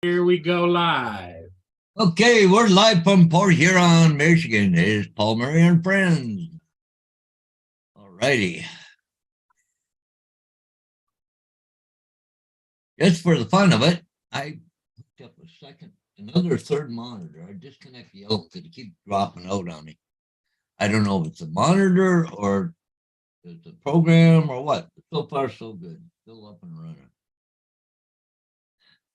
Here we go live. Okay, we're live from Port Huron, Michigan. It's Paul Murray and friends. All righty. Just for the fun of it, I hooked up another third monitor. I disconnect the out because it keeps dropping out on me. I don't know if it's a monitor or it's a program or what. But so far, so good. Still up and running.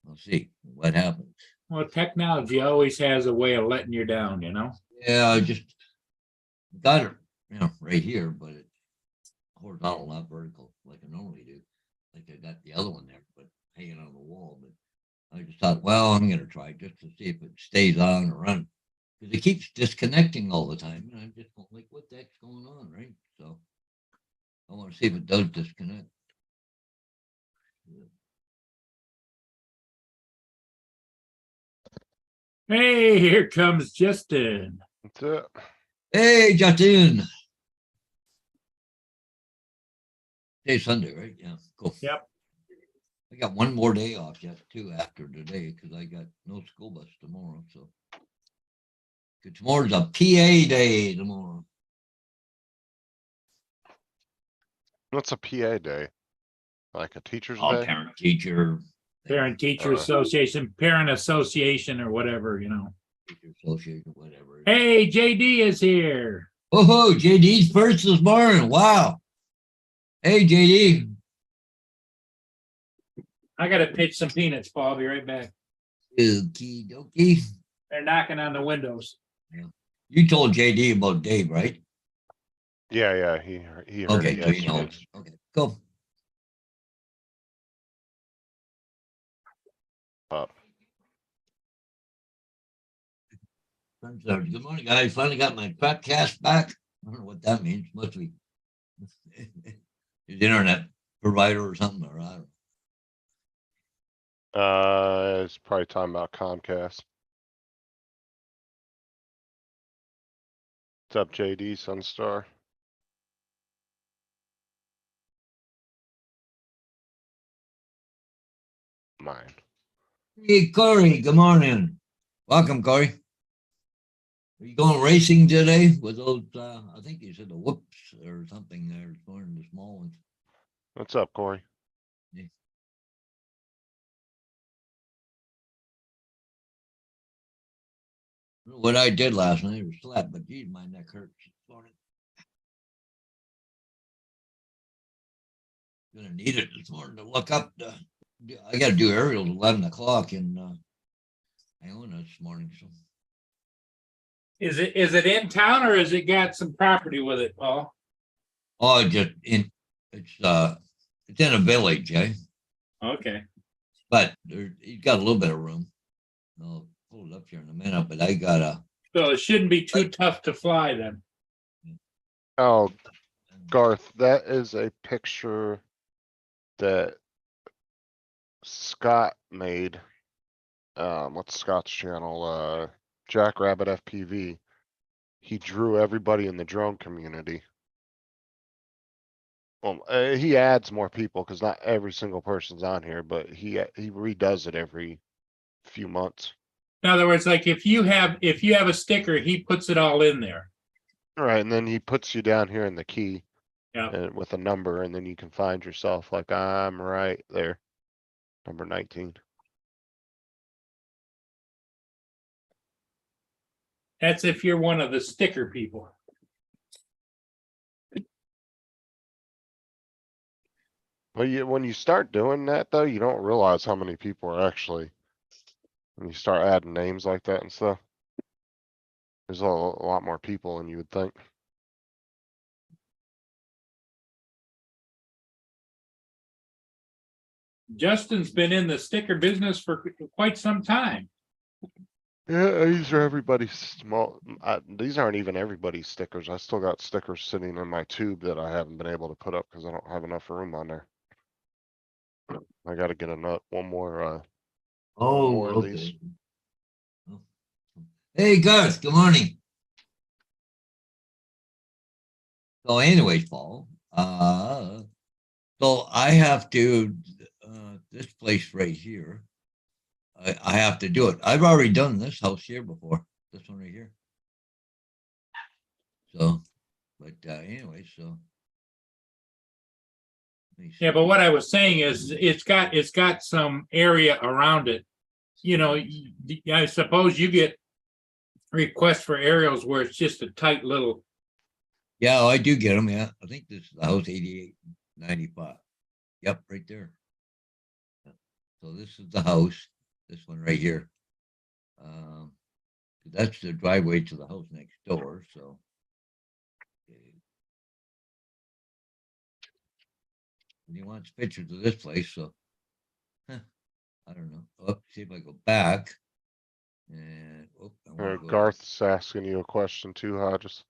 We'll see what happens. Well, technology always has a way of letting you down, you know? Yeah, I just got it, right here, but it's horizontal, not vertical, like I normally do. Like I got the other one there, but hanging on the wall. But I just thought, well, I'm going to try just to see if it stays on or run. Because it keeps disconnecting all the time. And I'm just going, like, what the heck's going on, right? So I want to see if it does disconnect. Hey, here comes Justin. That's it. Hey, Justin. Today's Sunday, right? Yeah, cool. Yep. I got one more day off yet, too, after today, because I got no school bus tomorrow. So tomorrow's a PA day tomorrow. What's a PA day? Like a teacher's day? Parent teacher. Parent Teacher Association, Parent Association, or whatever, you know. Teacher Association, whatever. Hey, JD is here. Oh, JD's first this morning. Wow. Hey, JD. I got to pitch some peanuts, Paul. I'll be right back. Okie dokie. They're knocking on the windows. Yeah. You told JD about Dave, right? Yeah, he heard Okay, it so you know. yesterday. Okay, cool. Good morning, guys. Finally got my crap cast back. I don't know what that means. Must be his internet provider or something, or I don't. It's probably talking about Comcast. What's up, JD Sunstar? Mine. Hey, Corey. Good morning. Welcome, Corey. Are you going racing today with those? I think you said the whoops or something there this morning, the small ones. What's up, Corey? Yeah. What I did last night was slept, but geez, my neck hurts this morning. Gonna need it this morning to look up. I got to do aerials 11 o'clock in Iona this morning. So. Is it in town or has it got some property with it, Paul? Oh, it's in a village, eh? Okay. But he's got a little bit of room. I'll pull it up here in a minute, but I got So it shouldn't be too tough to fly then. Oh, Garth, that is a picture that Scott made. What's Scott's channel? Jackrabbit FPV. He drew everybody in the drone community. Well, he adds more people because not every single person's on here, but he redoes it every few months. In other words, like if you have a sticker, he puts it all in there. All right, and then he puts you down here in the key. Yeah. With a number, and then you can find yourself like I'm right there. Number 19. That's if you're one of the sticker people. Well, when you start doing that though, you don't realize how many people are actually, when you start adding names like that and stuff. There's a lot more people than you would think. Justin's been in the sticker business for quite some time. Yeah, these are everybody's small. These aren't even everybody's stickers. I still got stickers sitting in my tube that I haven't been able to put up because I don't have enough room on there. I got to get one more. More of these. Hey, Garth. Good morning. So, anyways, Paul. So I have to this place right here. I have to do it. I've already done this house here before, this one right here. So, but anyway, so. let me Yeah, see. but what I was saying is it's got some area around it. You know, I suppose you get requests for aerials where it's just a tight little, Yeah, I do get them, yeah. I think this is the house 8895. Yep, right there. Yeah. So this is the house, this one right here. That's the driveway to the house next door, so. Okay. And he wants pictures of this place, so. I don't know. Oh, see if I go back. And, oh, I wanna go. Garth's asking you a question too, Hodges.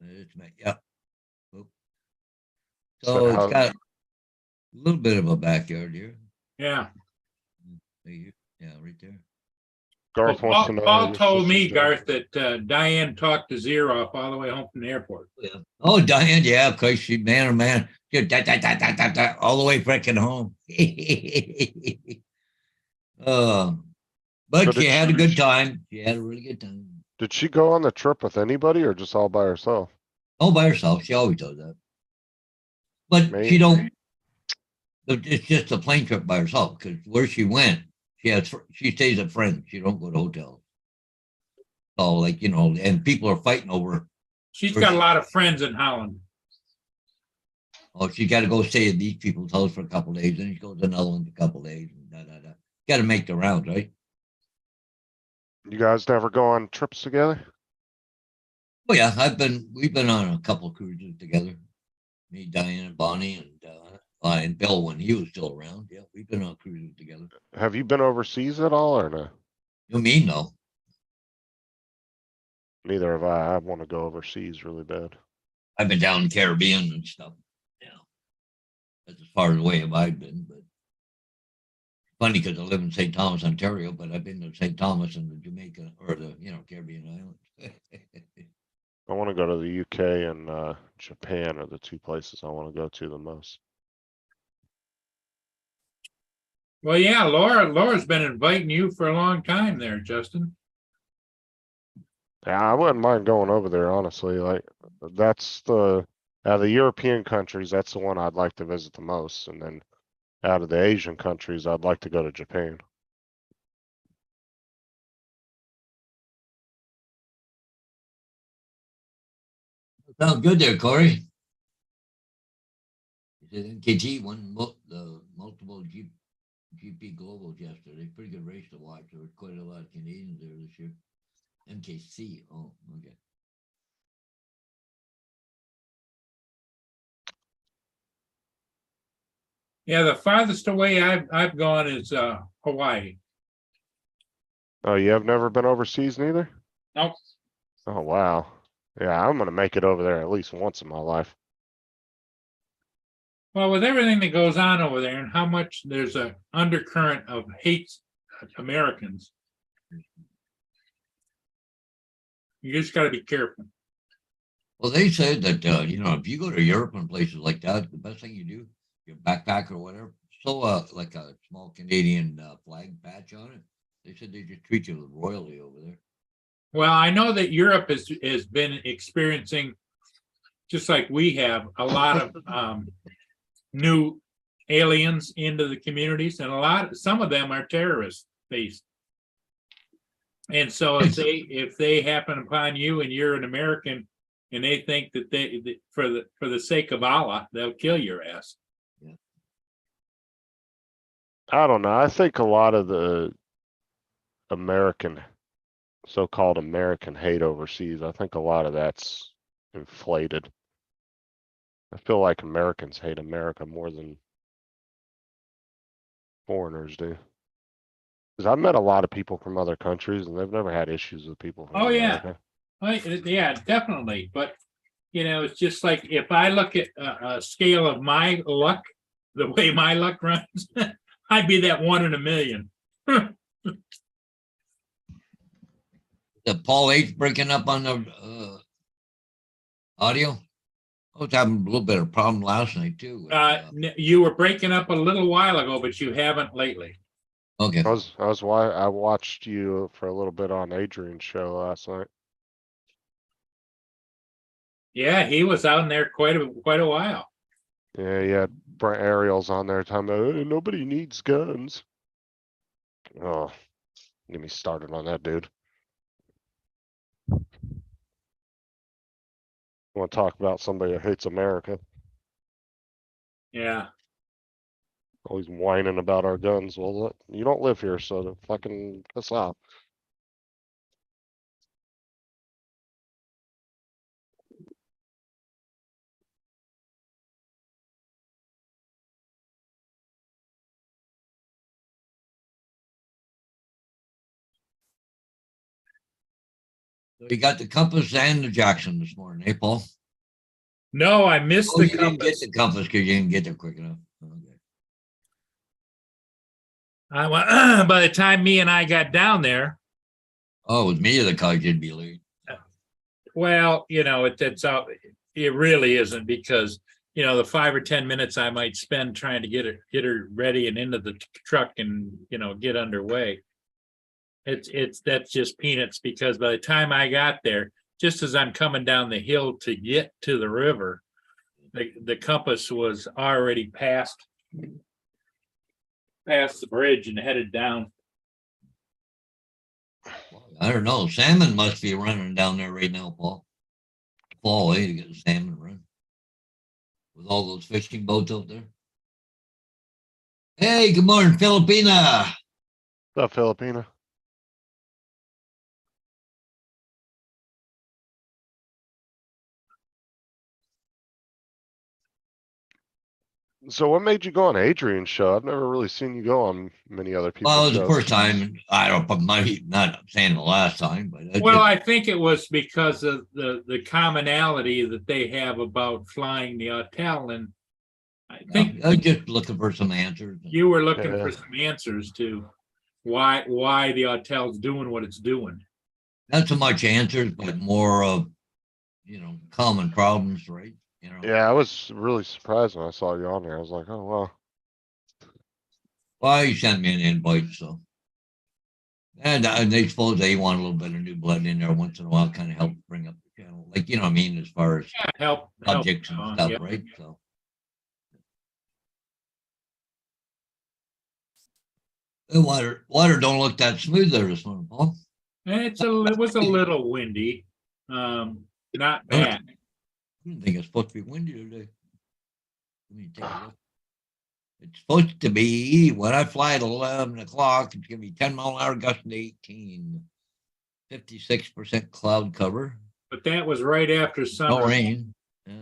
It's my, yeah. Oh. Said So it's how- got a little bit of a backyard here. yeah. Right here. Yeah, right there. Garth wants to know. how Paul your told me, sister's doing. Garth, that Diane talked to Zero all the way home from the airport. Yeah. Oh, Diane, yeah, because she, man, oh man, all the way freaking home. But So she did had a she- good time. She had a really good time. Did she go on the trip with anybody or just all by herself? All by herself. She always does that. But Me? she don't. But it's just a plane trip by herself because where she went, she stays at friends. She don't go to hotels. So like and people are fighting over. She's got a lot of friends in Holland. Oh, she got to go stay at these people's house for a couple of days, and she goes to another one for a couple of days. And got to make the rounds, right? You guys never go on trips together? Oh yeah, we've been on a couple of cruises together. Me, Diane, and Bonnie, and Bill when he was still around. Yeah, we've been on cruises together. Have you been overseas at all or no? You mean no? Neither have I. I want to go overseas really bad. I've been down in the Caribbean and stuff. Yeah, that's as far away as I've been. But funny because I live in St. Thomas, Ontario, but I've been to St. Thomas and the Jamaica or the Caribbean islands. I want to go to the UK and Japan are the two places I want to go to the most. Well, yeah, Laura's been inviting you for a long time there, Justin. Yeah, I wouldn't mind going over there, honestly. Like, that's out of the European countries, that's the one I'd like to visit the most. And then out of the Asian countries, I'd like to go to Japan. Sounds good there, Corey. NKT won the multiple GP Globals yesterday. Pretty good race to watch. There were quite a lot of Canadians there this year. MKC. Oh, okay. Yeah, the farthest away I've gone is Hawaii. Oh, you have never been overseas neither? Nope. Oh, wow. Yeah, I'm gonna make it over there at least once in my life. Well, with everything that goes on over there and how much there's a undercurrent of hate Americans, you just got to be careful. Well, they said that if you go to Europe and places like that, the best thing you do, your backpack or whatever, like a small Canadian flag patch on it. They said they just treat you with royalty over there. Well, I know that Europe has been experiencing, just like we have, a lot of new aliens into the communities, and some of them are terrorist based. And so if they happen upon you and you're an American and they think that for the sake of Allah, they'll kill your ass. Yeah. I don't know. I think a lot of the so-called American hate overseas, I think a lot of that's inflated. I feel like Americans hate America more than foreigners do. Because I've met a lot of people from other countries and they've never had issues with people from Oh, yeah. America. Yeah, definitely. But, it's just like if I look at a scale of my luck, the way my luck runs, I'd be that 1 in a million. The Paul H breaking up on the audio. I was having a little bit of problem last night too. You were breaking up a little while ago, but you haven't lately. Okay. I watched you for a little bit on Adrian's show last night. Yeah, he was out in there quite a while. Yeah, you had Brent Ariels on there talking about nobody needs guns. Oh, get me started on that dude. Want to talk about somebody that hates America? Yeah. Always whining about our guns. Well, you don't live here, so fucking piss off. So you got the compass and the Jackson this morning, eh, Paul? No, I missed Oh, the you didn't get compass. the compass because you didn't get there quick enough. Okay. By the time me and I got down there, Oh, with me, the car you'd be late. well, it really isn't because, the 5 or 10 minutes I might spend trying to get her ready and into the truck and, get underway. That's just peanuts because by the time I got there, just as I'm coming down the hill to get to the river, the compass was already past the bridge and headed down. I don't know. Salmon must be running down there right now, Paul. Fall, to get the salmon run. With all those fishing boats out there. Hey, good morning, Filipina. What's up, Filipina? So what made you go on Adrian's show? I've never really seen you go on many other people's Well, it was the shows. first time. I don't put money, not saying the last time, but Well, I think it was because of the commonality that they have about flying the hotel, and I think I was just looking for some answers. you were looking Yeah. for some answers to why the hotel's doing what it's doing. Not so much answers, but more of, common problems, right? Yeah, I was really surprised when I saw you on there. I was like, oh wow. Well, you sent me an invite, so. And they suppose they want a little bit of new blood in there once in a while, kind of help bring up the channel. Like, you know what I mean, as far as Help subjects and stuff, yeah. right? So. The water don't look that smooth there this morning, Paul. It was a little windy, not bad. I didn't think it's supposed to be windy today. Let me take a look. It's supposed to be, when I fly at 11 o'clock, it's going to be 10 mile an hour gust to 18. 56% cloud cover. But that was right after No summer. rain. Yeah.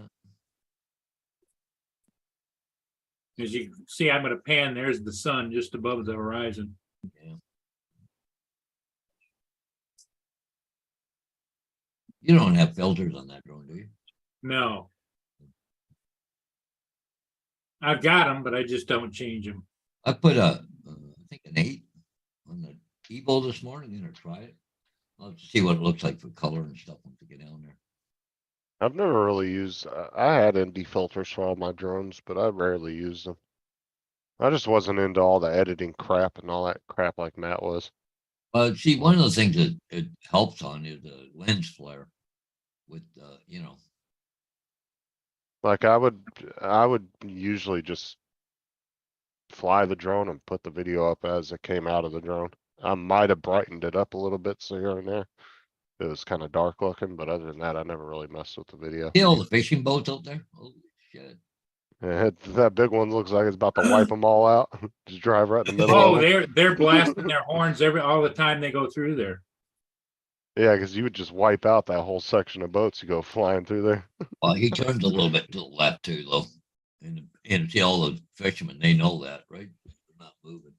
As you can see, I'm going to pan. There's the sun just above the horizon. Yeah. You don't have filters on that drone, do you? No. I've got them, but I just don't change them. I put I think an 8 on the Evo this morning. I'm gonna try it. I'll have to see what it looks like for color and stuff once we get down there. I've never really used, I had ND filters for all my drones, but I rarely used them. I just wasn't into all the editing crap and all that crap like Matt was. See, one of the things that it helps on is the lens flare with, Like I would usually just fly the drone and put the video up as it came out of the drone. I might have brightened it up a little bit so here and there. It was kind of dark looking, but other than that, I never really messed with the video. see all the fishing boats out there? Holy shit. That big one looks like it's about to wipe them all out. Just drive right in the middle Oh, of them. they're blasting their horns all the time they go through there. Yeah, because you would just wipe out that whole section of boats you go flying through there. Well, he turns a little bit to the left too, though. And see all the fishermen, they know that, right? They're not moving.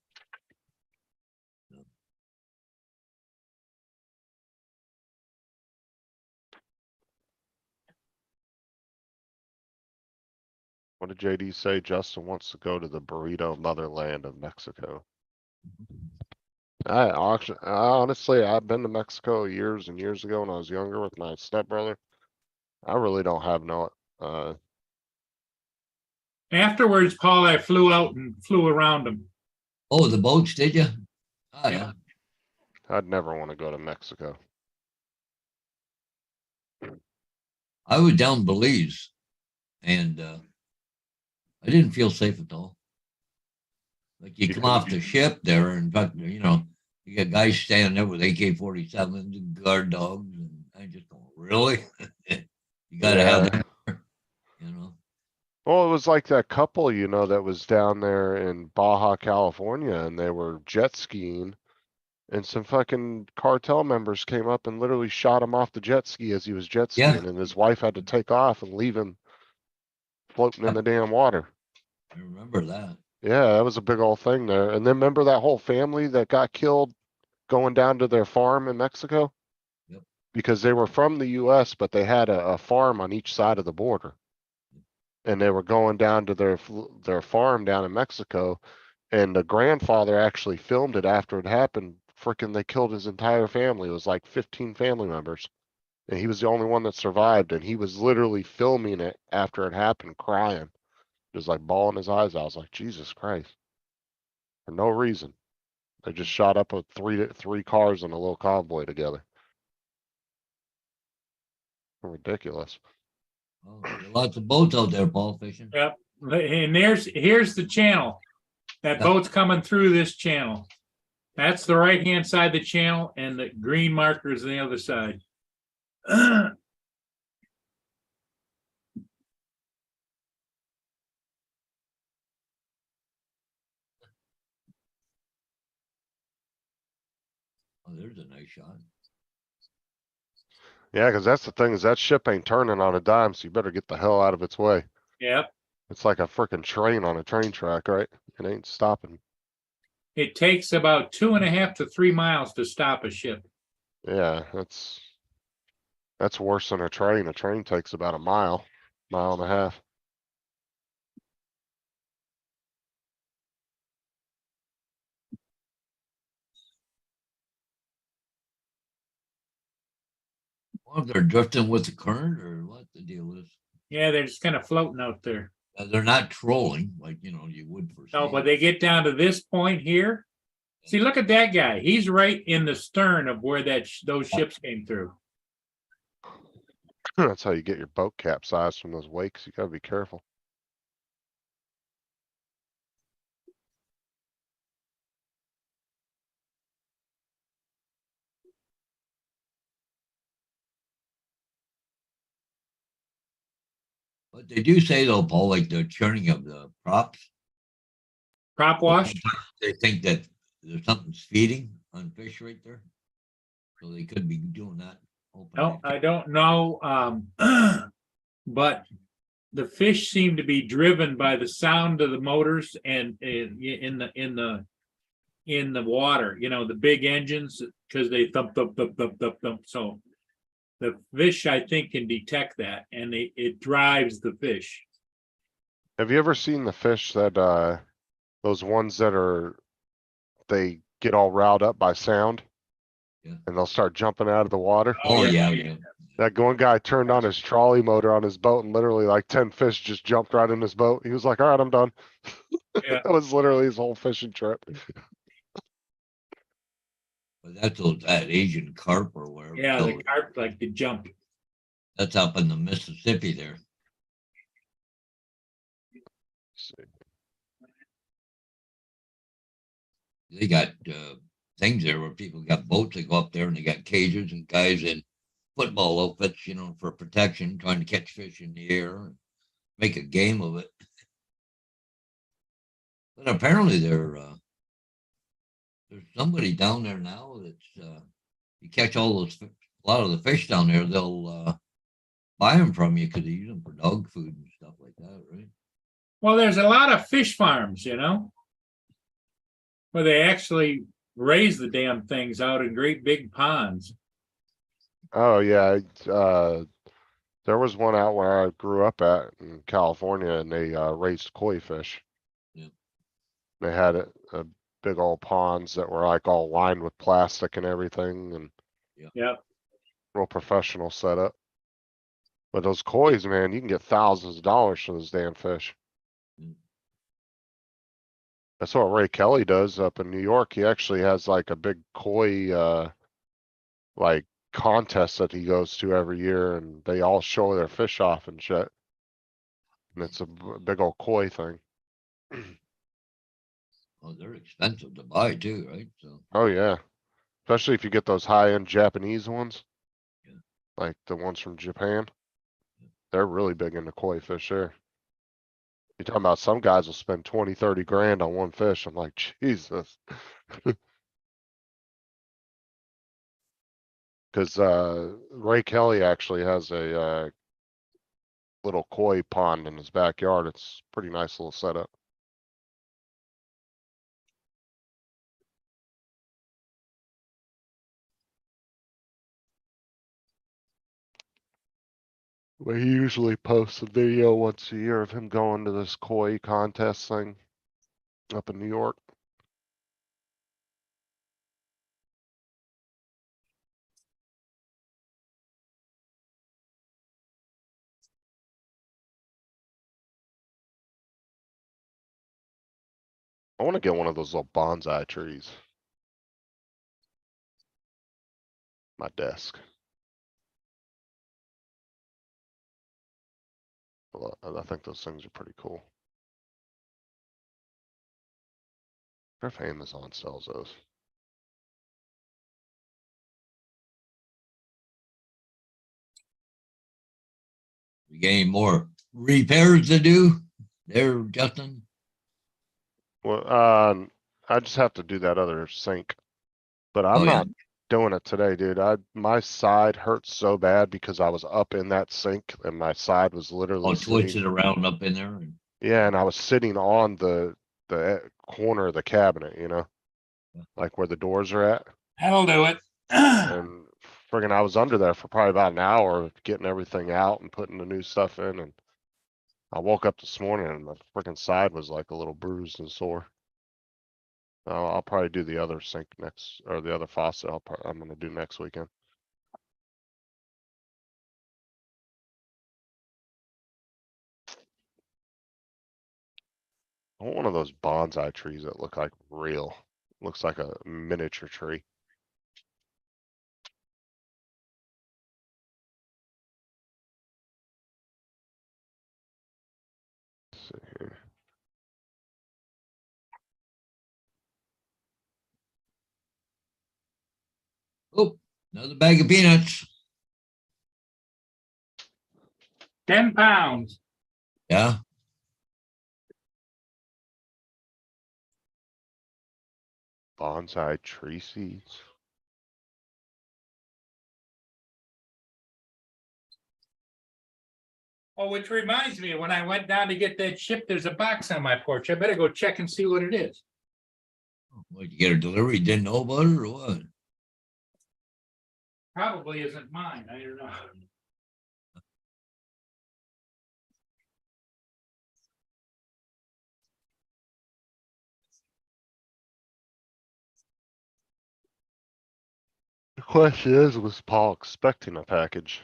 What did JD say? Justin wants to go to the burrito motherland of Mexico. Honestly, I've been to Mexico years and years ago when I was younger with my stepbrother. I really don't have Afterwards, Paul, I flew out and flew around them. Oh, the boats, did you? Oh, yeah. I'd never want to go to Mexico. I was down Belize and I didn't feel safe at all. Like you come off the ship there, and in fact, you know, you got guys standing there with AK-47s and guard dogs, and I just go, really? You got to have Yeah. that, you know. Well, it was like that couple, you know, that was down there in Baja, California, and they were jet skiing, and some fucking cartel members came up and literally shot him off the jet ski as he was jet Yeah. skiing, and his wife had to take off and leave him floating in the damn water. I remember that. Yeah, that was a big old thing there. And then remember that whole family that got killed going down to their farm in Mexico? Yep. Because they were from the US, but they had a farm on each side of the border. And they were going down to their farm down in Mexico, and the grandfather actually filmed it after it happened. Freaking, they killed his entire family. It was like 15 family members. And he was the only one that survived, and he was literally filming it after it happened, crying. Just like bawling his eyes out. I was like, Jesus Christ. For no reason. They just shot up with three cars in a little convoy together. Ridiculous. Oh, there are lots of boats out there, Paul, fishing. Yep. And here's the channel. That Yeah. boat's coming through this channel. That's the right-hand side of the channel, and the green marker is the other side. Oh, there's a nice shot. Yeah, because that's the thing, is that ship ain't turning on a dime, so you better get the hell out of its way. Yep. It's like a freaking train on a train track, right? It ain't stopping. It takes about 2.5 to 3 miles to stop a ship. Yeah, that's worse than a train. A train takes about a mile and a half. Well, they're drifting with the current, or what the deal is. Yeah, they're just kind of floating out there. They're not trolling like, you know, you would for No, but sand. they get down to this point here. See, look at that guy. He's right in the stern of where those ships came through. That's how you get your boat capsized from those wakes. You gotta be careful. But they do say though, Paul, like the churning of the props, Prop wash? they think that there's something's feeding on fish right there. So they could be doing that. No, I don't know. But the fish seem to be driven by the sound of the motors and in the water, you know, the big engines, because they thump, thump, thump, thump, thump, thump. So the fish, I think, can detect that, and it drives the fish. Have you ever seen the fish that, those ones that they get all riled up by sound? Yeah. And they'll start jumping out of the water? Oh, yeah. That one guy turned on his trolley motor on his boat, and literally like 10 fish just jumped right in his boat. He was like, all right, I'm done. Yeah. That was literally his whole fishing trip. But that's that Asian carp or whatever. Yeah, So the carp like to jump. that's up in the Mississippi there. They got things there where people got boats that go up there and they got cages and guys in football outfits, you know, for protection, trying to catch fish in the air and make a game of it. But apparently there's somebody down there now that's you catch a lot of the fish down there, they'll buy them from you because they use them for dog food and stuff like that, right? Well, there's a lot of fish farms, you know, where they actually raise the damn things out in great big ponds. Oh, yeah. There was one out where I grew up at in California, and they raised koi fish. Yeah. They had a big old ponds that were like all lined with plastic and everything, and Yep. real professional setup. But those koi's, man, you can get thousands of dollars for those damn fish. Mm. That's what Ray Kelly does up in New York. He actually has like a big koi, like contest that he goes to every year and they all show their fish off and shit. And it's a big old koi thing. Oh, they're expensive to buy too, right? So, Oh, yeah. Especially if you get those high-end Japanese ones. Yeah. Like the ones from Japan. They're really big into koi fish there. You're talking about some guys will spend 20, 30 grand on one fish. I'm like, Jesus. Cause, Ray Kelly actually has a, little koi pond in his backyard. It's pretty nice little setup. Well, he usually posts a video once a year of him going to this koi contest thing up in New York. I wanna get one of those little bonsai trees. My desk. Well, I think those things are pretty cool. I wonder if Amazon sells those. we got any more repairs to do there, Justin? Well, I just have to do that other sink, but Oh, I'm yeah. not doing it today, dude. My side hurts so bad because I was up in that sink and my side was literally All sitting. twisted around up in there. And Yeah, and I was sitting on the corner of the cabinet, you know, like where the doors are at. That'll do it. And friggin' I was under there for probably about an hour getting everything out and putting the new stuff in. And I woke up this morning and my friggin' side was like a little bruised and sore. I'll probably do the other sink next, or the other faucet. I'm gonna do next weekend. I want one of those bonsai trees that look like real. Looks like a miniature tree. Let's see here. oh, another bag of peanuts. 10 pounds. Yeah. Bonsai tree seeds. Oh, which reminds me, when I went down to get that ship, there's a box on my porch. I better go check and see what it is. What, you get a delivery? Didn't know about it or what? Probably isn't mine. I don't know. The question is, was Paul expecting a package?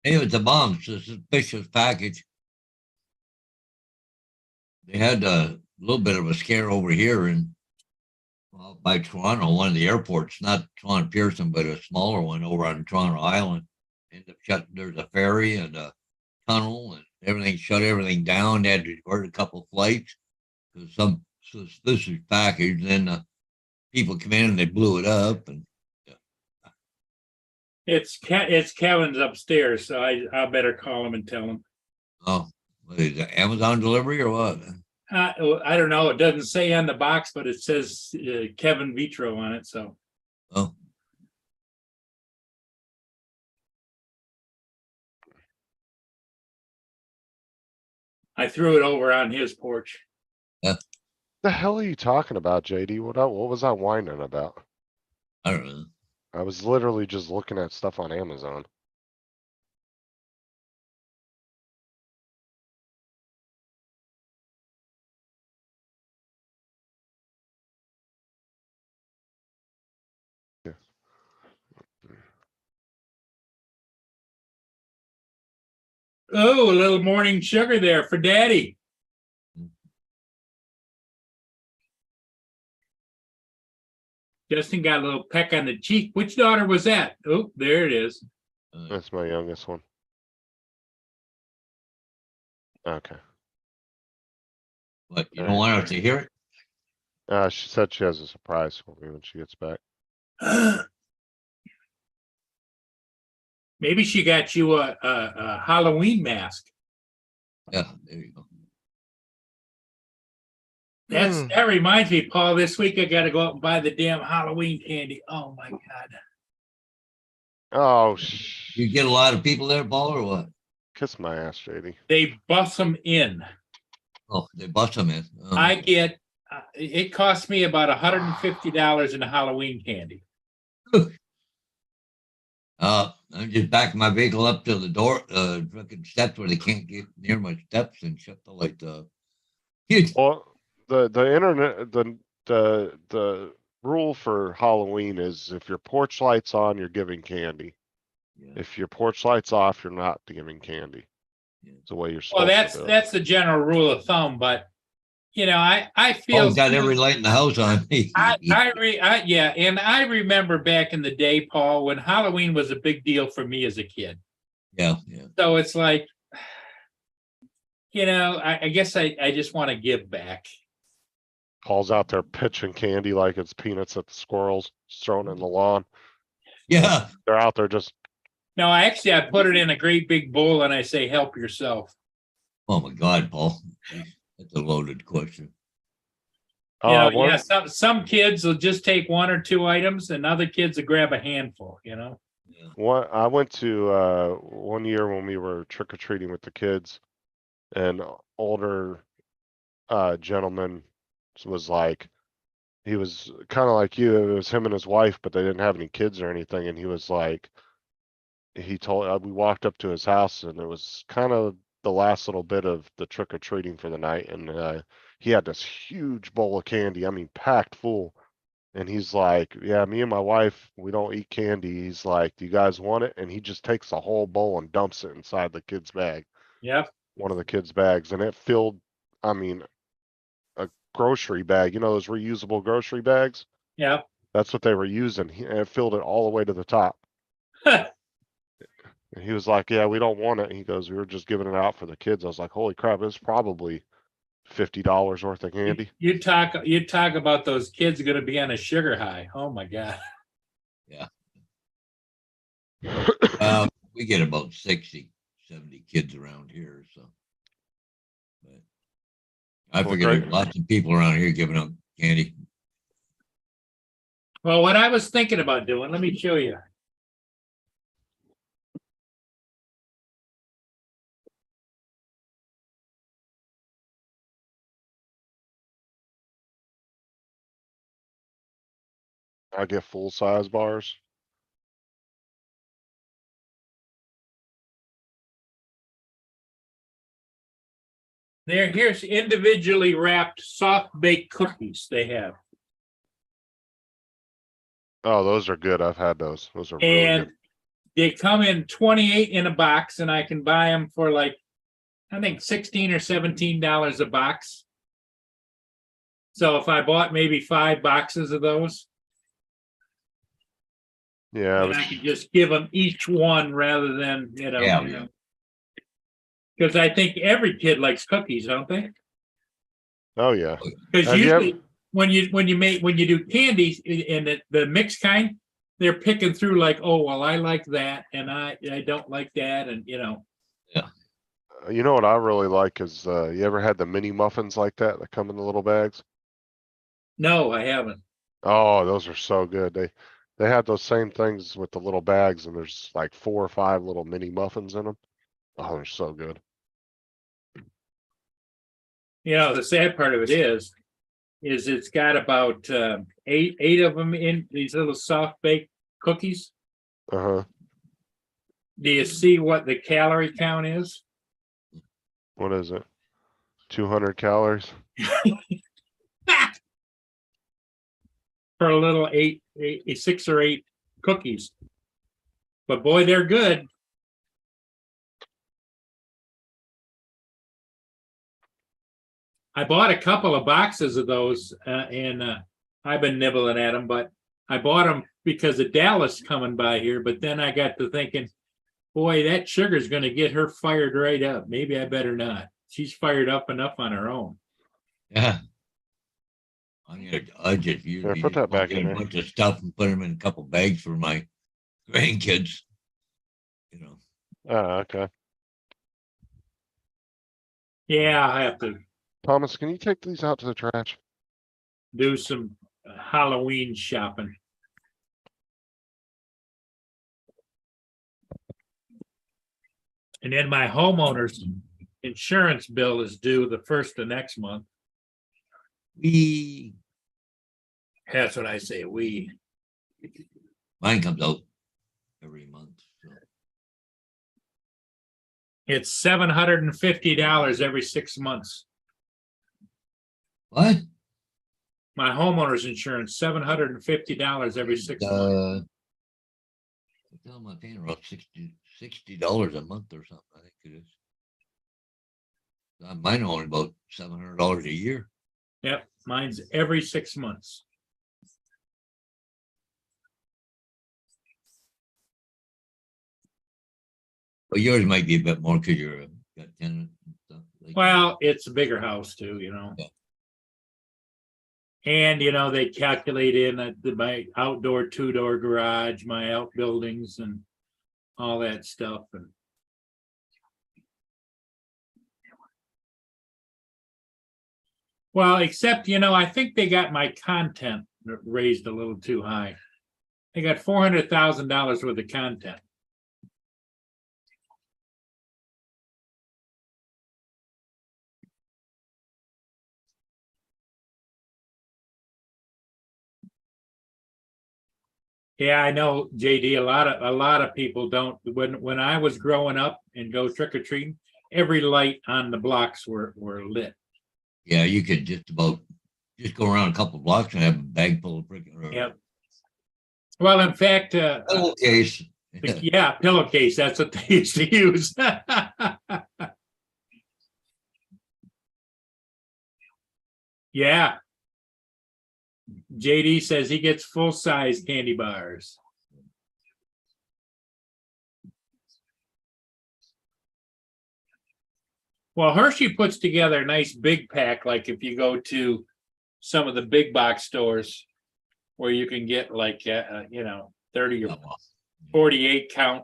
Hey, it's a bomb. It's a suspicious package. They had a little bit of a scare over here in by Toronto, one of the airports, not Toronto Pearson, but a smaller one over on Toronto Island. Ended up shut. There's a ferry and a tunnel and everything. Shut everything down. They had to divert a couple flights because some suspicious package. Then people come in and they blew it up. And It's Kevin's upstairs, so I better call him and tell him. oh, what is it, Amazon delivery or what? I don't know. It doesn't say on the box, but it says Kevin Vitro on it. So Oh, I threw it over on his porch. The hell are you talking about, JD? What was I whining about? I don't know. I was literally just looking at stuff on Amazon. Yeah. Oh, a little morning sugar there for Daddy. Justin got a little peck on the cheek. Which daughter was that? Oh, there it is. That's my youngest one. Okay. But you don't want her to hear it? She said she has a surprise for me when she gets back. Maybe she got you a Halloween mask. Yeah, there you go. That reminds me, Paul, this week I gotta go out and buy the damn Halloween candy. Oh my God. Oh, You get a lot of people there, Paul, or what? kiss my ass, JD. They bust them in. Oh, they bust them in. Oh. I get, it costs me about $150 in Halloween candy. I'm just backing my vehicle up to the door, fucking steps where they can't get near my steps and shut the light off. Huge. Well, the internet, the rule for Halloween is if your porch light's on, you're giving candy. Yeah, If your porch light's off, you're not giving candy. yeah. It's the way you're Well, supposed to do it. that's the general rule of thumb, but you know, I feel. Paul's got every light in the house on. Yeah, and I remember back in the day, Paul, when Halloween was a big deal for me as a kid. Yeah. So it's like, you know, I guess I just want to give back. Paul's out there pitching candy like it's peanuts at the squirrels, just throwing it in the lawn. Yeah. They're out there just, No, I put it in a great big bowl and I say, help yourself. Oh my God, Paul. That's a loaded question. You know, one- yeah, some kids will just take one or two items and other kids will grab a handful, you know? Yeah. I went to one year when we were trick or treating with the kids, and older gentleman was like, he was kind of like you. It was him and his wife, but they didn't have any kids or anything. And he was like, he told we walked up to his house, and it was kind of the last little bit of the trick or treating for the night, and he had this huge bowl of candy. I mean, packed full. And he's like, yeah, me and my wife, we don't eat candy. He's like, do you guys want it? And he just takes the whole bowl and dumps it inside the kid's bag, Yep. one of the kids' bags. And it filled, I mean, a grocery bag, you know, those reusable grocery bags? Yep. That's what they were using. And it filled it all the way to the top. And he was like, yeah, we don't want it. He goes, we were just giving it out for the kids. I was like, holy crap, it's probably $50 worth of candy. You talk about those kids are going to be on a sugar high. Oh my God. We get about 60, 70 kids around here, so. But I Well, figure great. there's lots of people around here giving out candy. Well, what I was thinking about doing, let me show you. I get full size bars. Here's individually wrapped soft baked cookies they have. Oh, those are good. I've had those. Those are really And good. they come in 28 in a box, and I can buy them for like, I think $16 or $17 a box. So if I bought maybe 5 boxes of those, Yeah, then I could just give them each one rather than, you know. Yeah. Because I think every kid likes cookies, don't they? oh yeah. Because Have you usually when you do candies in the mixed kind, they're picking through like, oh well, I like that and I don't like that, and you know. You know what I really like is you ever had the mini muffins like that come in the little bags? No, I haven't. Oh, those are so good. They had those same things with the little bags, and there's like 4 or 5 little mini muffins in them. Oh, they're so good. You know, the sad part of it is it's got about eight of them in these little soft baked cookies. Uh-huh. Do you see what the calorie count is? What is it? 200 calories? For a little 6 or 8 cookies. But boy, they're good. I bought a couple of boxes of those, and I've been nibbling at them, but I bought them because of Dallas coming by here. But then I got to thinking, boy, that sugar's going to get her fired right up. Maybe I better not. She's fired up enough on her own. Yeah. I just usually put that back get in a there. bunch of stuff and put them in a couple bags for my grandkids. You know, Okay. Yeah, I have to Thomas, can you take these out to the trash? do some Halloween shopping. And then my homeowner's insurance bill is due the first of next month. we That's what I say, mine comes out every month. So. It's $750 every 6 months. What? My homeowner's insurance, $750 every 6 months. I tell them I'm paying about $60 a month or something. I think it is. Mine only about $700 a year. Yep, mine's every 6 months. But yours might be a bit more because you're got tenant and stuff. Like Well, it's a bigger house too, you know. Yeah. And, they calculate in my outdoor 2-door garage, my outbuildings and all that stuff. And well, except, I think they got my content raised a little too high. They got $400,000 worth of content. Yeah, I know, JD. A lot of people don't. When I was growing up and go trick or treating, every light on the blocks were lit. yeah, you could just go around a couple blocks and have a bag full of freaking. Yep. Well, in fact, Pillowcase. yeah, pillowcase. That's what they used to use. Yeah. JD says he gets full-size candy bars. Well, Hershey puts together a nice big pack, like if you go to some of the big box stores where you can get like, 30 or 48 count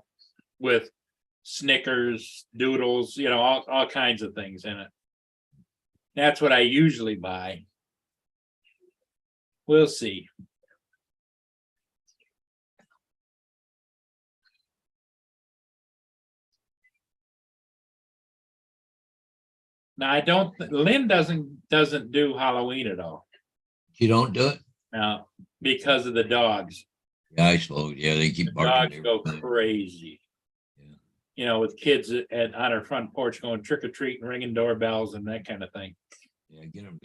with Snickers, Doodles, all kinds of things in it. That's what I usually buy. We'll see. Now Lynn doesn't do Halloween at all. You don't do it? Now, because of the dogs. Yeah, I suppose. Yeah, they keep The dogs barking. go crazy. Yeah. With kids on our front porch going trick or treating, ringing doorbells and that kind of thing. Yeah, get them.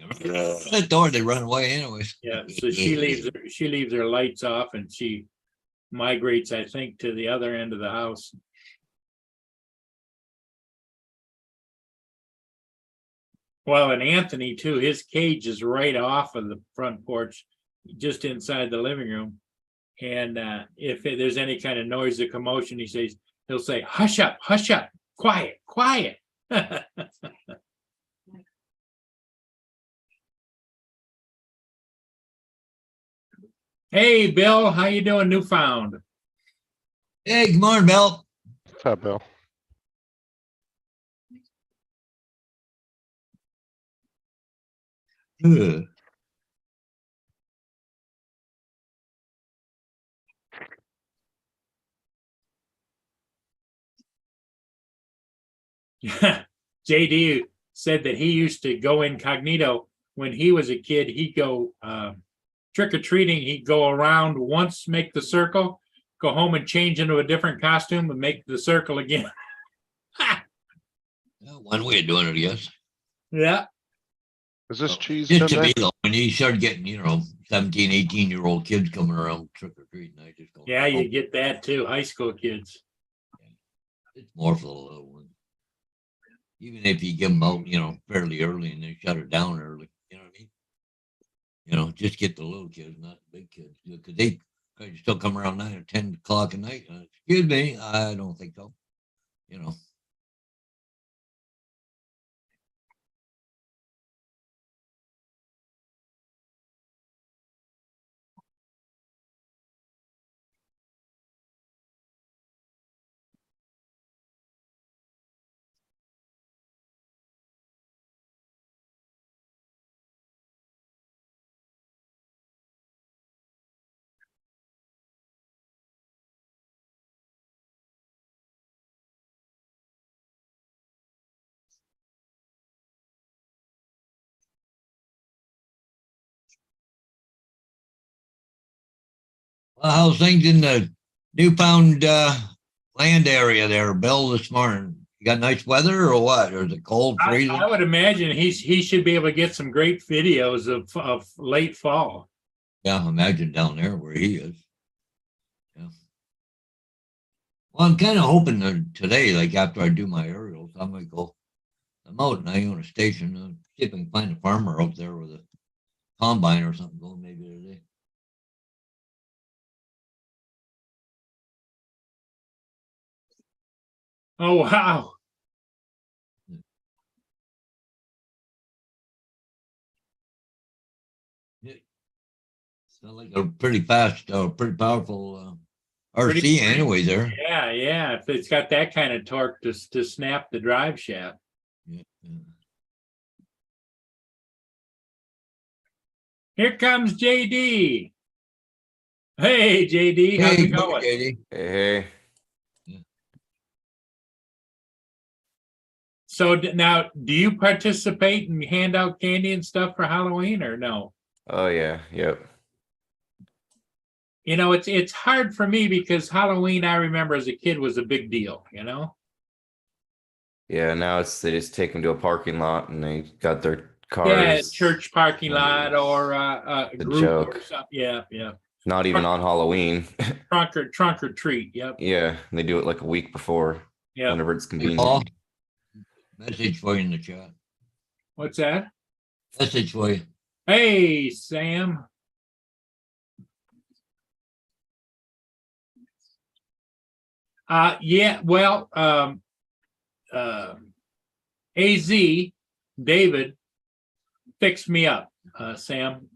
That door, they run away anyways. Yeah, so she leaves her lights off and she migrates, I think, to the other end of the house. Well, and Anthony too, his cage is right off of the front porch, just inside the living room. And if there's any kind of noise or commotion, he'll say, hush up, quiet. Hey, Bill, how you doing, Newfound? Hey, good morning, Bill. What's up, Bill? Ugh. JD said that he used to go incognito when he was a kid. He'd go trick-or-treating. He'd go around once, make the circle, go home and change into a different costume and make the circle again. One way of doing it, I guess. Yeah. Is this cheese? Just to Sunday? me, though, when you start getting, 17, 18-year-old kids coming around trick or treating, I just go. Yeah, you get that too. High school kids. It's more for the little ones. Even if you give them out, fairly early and they shut it down early, you know what I mean? Just get the little kids, not the big kids, because they still come around 9 or 10 o'clock at night. Excuse me, I don't think so. You know, well, how's things in the newfound land area there, Bill, this morning? You got nice weather or what? Or is it cold, freezing? I would imagine he should be able to get some great videos of late fall. Yeah, imagine down there where he is. Yeah. Well, I'm kind of hoping that today, like after I do my aerials, I'm gonna go. I'm out in Iona Station. See if I can find a farmer out there with a combine or something going maybe today. Oh, wow. Sounds like a pretty fast, pretty powerful Pretty RC quick. anyway there. Yeah, yeah. If it's got that kind of torque to snap the drive shaft. Yeah, yeah. Here comes JD. Hey, JD, how's Hey, it going? JD. Hey, So now, do you participate and hand out candy and stuff for Halloween or no? oh yeah, yep. It's hard for me because Halloween, I remember as a kid, was a big deal, Yeah, now they just take them to a parking lot and they got their cars. Yeah, church parking lot It's or a a group or joke. something. Yeah, yeah. Not even on Halloween. Trunk or treat. Yep. Yeah, they do it like a week before, Yeah. whenever it's Hey, convenient. Paul. Message for you in the chat. What's that? Message for you. Hey, Sam. Yeah, well, AZ, David, fixed me up, Sam.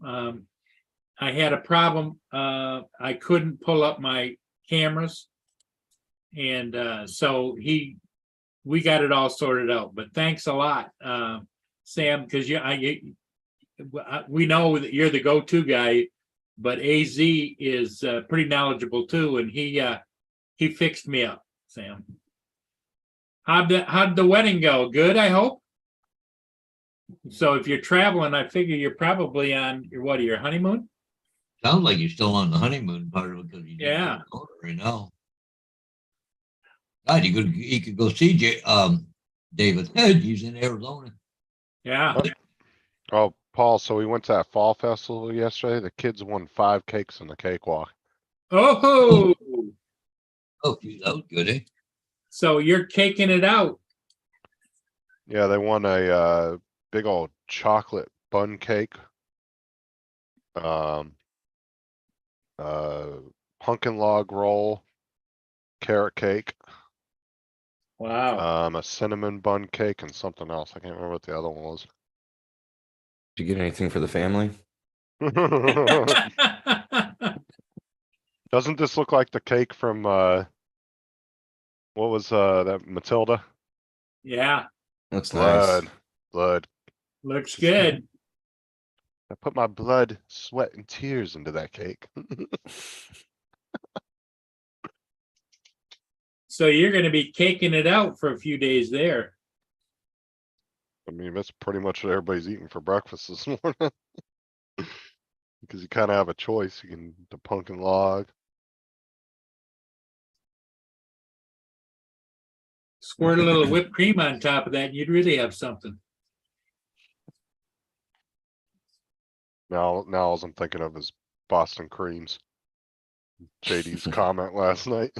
I had a problem. I couldn't pull up my cameras. And so we got it all sorted out. But thanks a lot, Sam, because we know that you're the go-to guy, but AZ is pretty knowledgeable too, and he fixed me up, Sam. How'd the wedding go? Good, I hope. So if you're traveling, I figure you're probably on your honeymoon? Sounds like you're still on the honeymoon part of it because you Yeah. right now. God, you could go see David. He's in Arizona. Yeah. Oh, Paul, so we went to that fall festival yesterday. The kids won 5 cakes in the cakewalk. Oh, Oh, geez, that was good, eh? so you're caking it out. Yeah, they won a big old chocolate bun cake. Pumpkin log roll, carrot cake, Wow. a cinnamon bun cake and something else. I can't remember what the other one was. Did you get anything for the family? Doesn't this look like the cake from, what was, that Matilda? Yeah, Looks nice. Blood. looks good. I put my blood, sweat and tears into that cake. So you're gonna be caking it out for a few days there. I mean, that's pretty much what everybody's eating for breakfast this morning. Because you kind of have a choice. You can, the pumpkin log. Squirt a little whipped cream on top of that, you'd really have something. Now all I'm thinking of is Boston creams. JD's comment last night.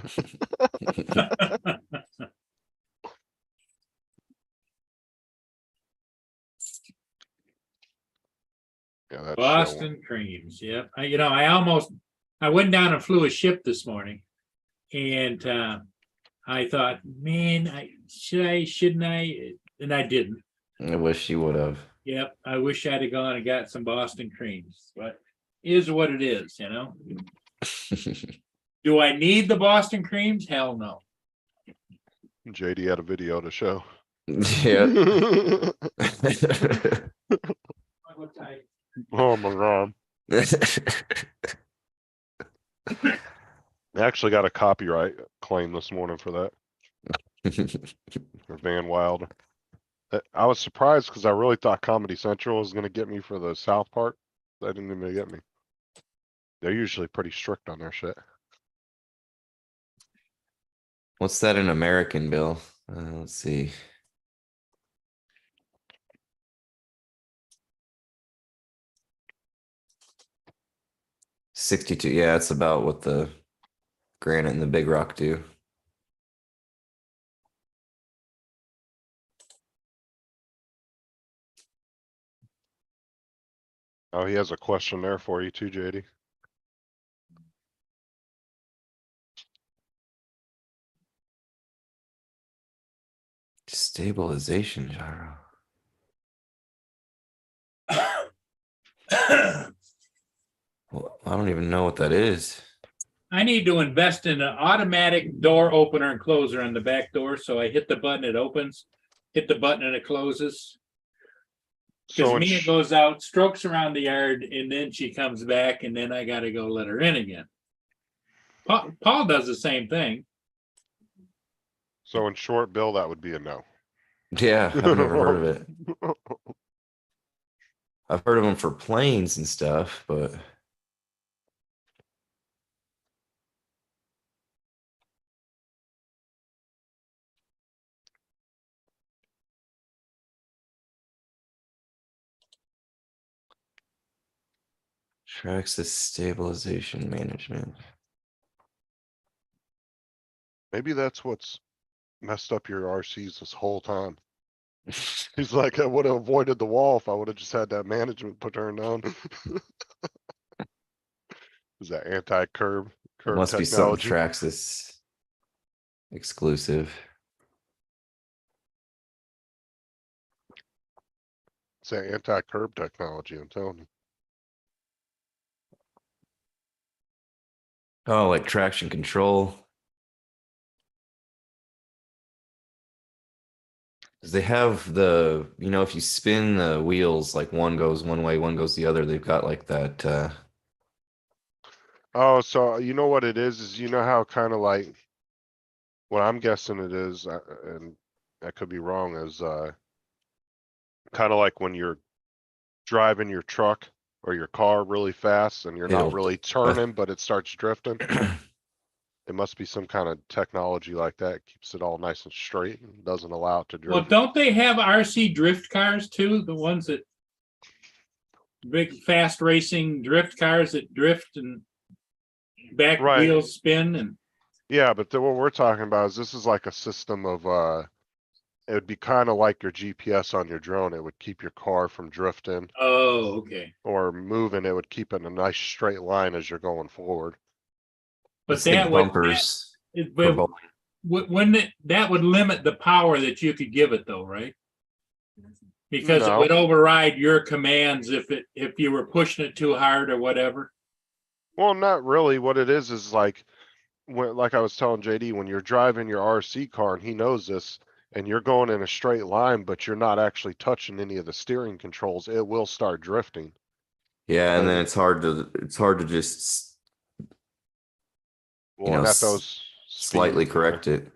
Yeah, that's Boston creams, yep. I went down and flew a ship this morning. And I thought, man, shouldn't I? And I didn't. I wish you would have. Yep, I wish I'd have gone and got some Boston creams, but is what it is, you know? Do I need the Boston creams? Hell no. JD had a video to show. Yeah. Oh my god. I actually got a copyright claim this morning for that. For Van Wild. I was surprised because I really thought Comedy Central was gonna get me for the South Park. They didn't even get me. They're usually pretty strict on their shit. What's that in American, Bill? Let's see. $62. Yeah, it's about what the granite and the big rock do. Oh, he has a question there for you too, JD. Stabilization gyro. Well, I don't even know what that is. I need to invest in an automatic door opener and closer on the back door. So I hit the button, it opens, hit the button and it closes. Because So Mia goes out, strokes around the yard, and then she comes back, and then I gotta go let her in again. Paul does the same thing. in short, Bill, that would be a no. Yeah, I've never heard of it. I've heard of them for planes and stuff, but tracks the stabilization management. Maybe that's what's messed up your RCs this whole time. He's like, I would have avoided the wall if I would have just had that management put turned on. Is that anti-curb? It Curb must be something technology? Traxxas exclusive. It's that anti-curb technology, I'm telling you. Oh, like traction control. 'Cause they have the, if you spin the wheels, like one goes one way, one goes the other, they've got like that, Oh, so you know what it is you know how kind of like, what I'm guessing it is, and I could be wrong, is kind of like when you're driving your truck or your car really fast and you're not It'll- really turning, but it starts drifting. It must be some kind of technology like that, keeps it all nice and straight and doesn't allow it to Well, drift. don't they have RC drift cars too? The ones that big fast racing drift cars that drift and back Right. wheels spin and Yeah, but what we're talking about is this is like a system of, it would be kind of like your GPS on your drone. It would keep your car from drifting oh, okay. or moving. It would keep it in a nice straight line as you're going forward. But it's like that would bumpers it- for but bowling. wouldn't it, that would limit the power that you could give it though, right? Because it No. would override your commands if you were pushing it too hard or whatever. Well, not really. What it is like, like I was telling JD, when you're driving your RC car and he knows this, and you're going in a straight line, but you're not actually touching any of the steering controls, it will start drifting. Yeah, and then Uh, it's hard to just Well, and at s- those slightly speeds, correct it.